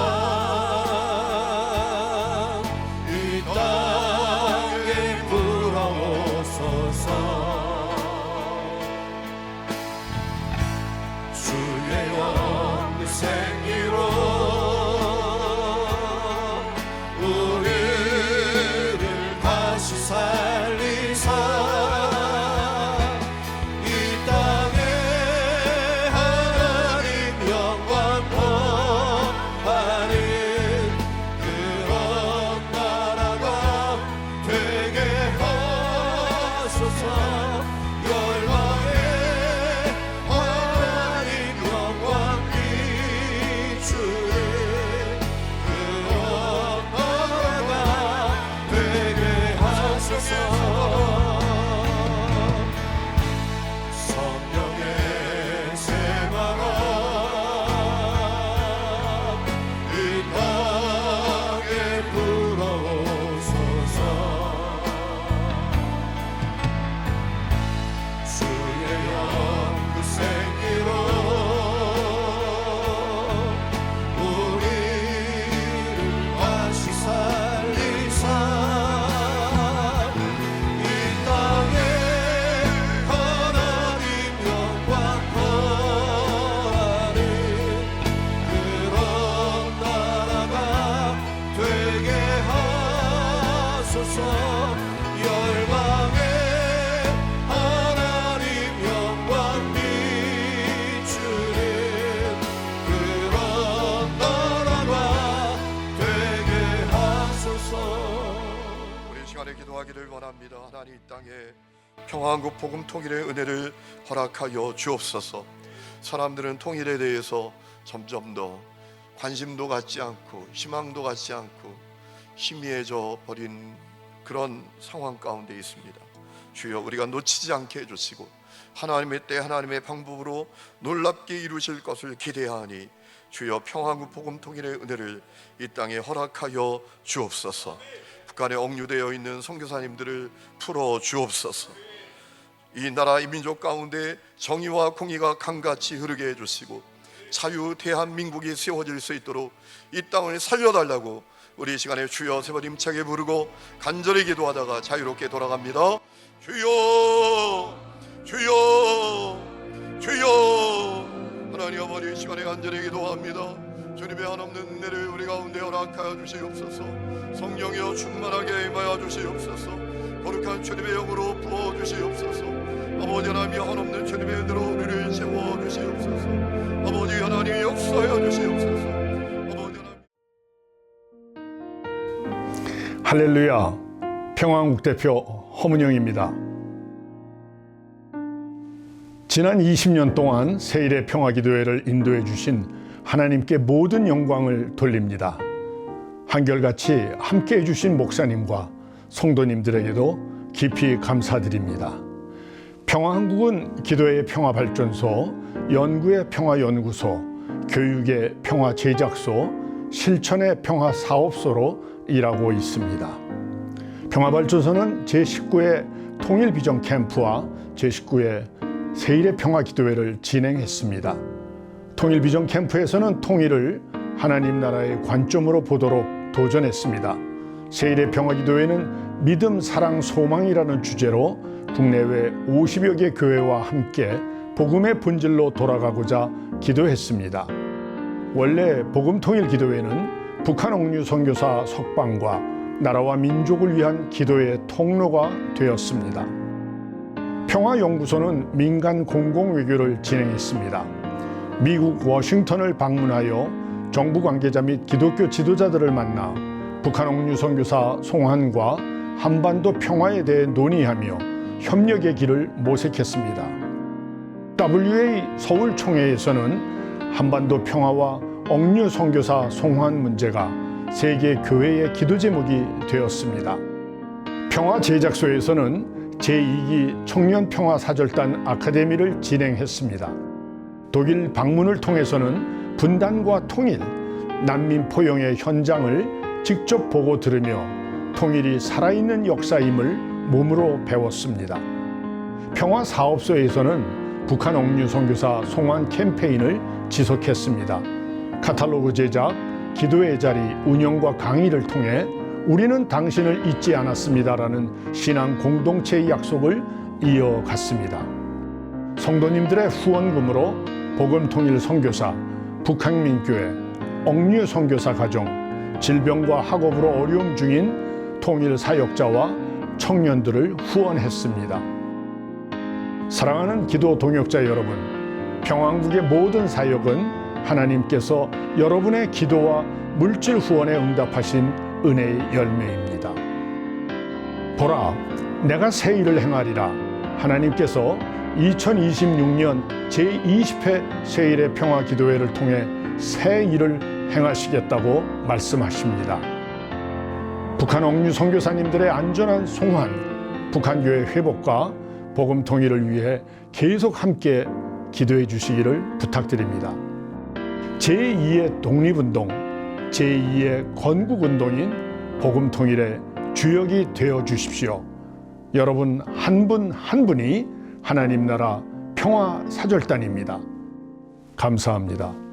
이 땅에 불어오소서. 주의 영생기로 우리를 다시 살리사 이 땅에 하나님 영광 더하는 그런 나라가 되게 하소서. 열방에 하나님 영광 기도하기를 원합니다. 하나님, 이 땅에 평화한국 복음 통일의 은혜를 허락하여 주옵소서. 사람들은 통일에 대해서 점점 더 관심도 갖지 않고 희망도 갖지 않고 희미해져 버린 그런 상황 가운데 있습니다. 주여, 우리가 놓치지 않게 해주시고 하나님의 때 하나님의 방법으로 놀랍게 이루실 것을 기대하니 주여, 평화한국 복음 통일의 은혜를 이 땅에 허락하여 주옵소서. 북한에 억류되어 있는 선교사님들을 풀어 주옵소서. 이 나라 이 민족 가운데 정의와 공의가 강같이 흐르게 해주시고 자유 대한민국이 세워질 수 있도록 이 땅을 살려달라고 우리 이 시간에 주여 세 번 힘차게 부르고 간절히 기도하다가 자유롭게 돌아갑니다. 주여, 주여, 주여. 하나님 아버지, 이 시간에 간절히 기도합니다. 주님의 한없는 은혜를 우리 가운데 허락하여 주시옵소서. 성령이여 충만하게 임하여 주시옵소서. 거룩한 주님의 영으로 부어 주시옵소서. 아버지 하나님, 한없는 주님의 은혜로 우리를 채워 주시옵소서. 아버지 하나님, 역사하여 주시옵소서. 아버지 하나님. 할렐루야. 평화한국 대표 허문영입니다. 지난 20년 동안 세일의 평화기도회를 인도해 주신 하나님께 모든 영광을 돌립니다. 한결같이 함께해 주신 목사님과 성도님들에게도 깊이 감사드립니다. 평화한국은 기도의 평화발전소, 연구의 평화연구소, 교육의 평화제작소, 실천의 평화사업소로 일하고 있습니다. 평화발전소는 제19회 통일비전 캠프와 제19회 세일의 평화기도회를 진행했습니다. 통일비전 캠프에서는 통일을 하나님 나라의 관점으로 보도록 도전했습니다. 세일의 평화기도회는 믿음, 사랑, 소망이라는 주제로 국내외 50여 개 교회와 함께 복음의 본질로 돌아가고자 기도했습니다. 원래 복음통일기도회는 북한 억류 선교사 석방과 나라와 민족을 위한 기도의 통로가 되었습니다. 평화연구소는 민간 공공외교를 진행했습니다. 미국 워싱턴을 방문하여 정부 관계자 및 기독교 지도자들을 만나 북한 억류 선교사 송환과 한반도 평화에 대해 논의하며 협력의 길을 모색했습니다. WA 서울 총회에서는 한반도 평화와 억류 선교사 송환 문제가 세계 교회의 기도 제목이 되었습니다. 평화제작소에서는 제2기 청년평화사절단 아카데미를 진행했습니다. 독일 방문을 통해서는 분단과 통일, 난민 포용의 현장을 직접 보고 들으며 통일이 살아있는 역사임을 몸으로 배웠습니다. 평화사업소에서는 북한 억류 선교사 송환 캠페인을 지속했습니다. 카탈로그 제작, 기도의 자리, 운영과 강의를 통해 우리는 당신을 잊지 않았습니다라는 신앙 공동체의 약속을 이어갔습니다. 성도님들의 후원금으로 복음통일 선교사, 북한민교회, 억류 선교사 가정, 질병과 학업으로 어려움 중인 통일 사역자와 청년들을 후원했습니다. 사랑하는 기도 동역자 여러분, 평화한국의 모든 사역은 하나님께서 여러분의 기도와 물질 후원에 응답하신 은혜의 열매입니다. 보라, 내가 새 일을 행하리라. 하나님께서 2026년 제20회 세일의 평화기도회를 통해 새 일을 행하시겠다고 말씀하십니다. 북한 억류 선교사님들의 안전한 송환, 북한교회 회복과 복음 통일을 위해 계속 함께 기도해 주시기를 부탁드립니다. 제2의 독립운동, 제2의 건국운동인 복음 통일의 주역이 되어 주십시오. 여러분 한 분 한 분이 하나님 나라 평화 사절단입니다. 감사합니다.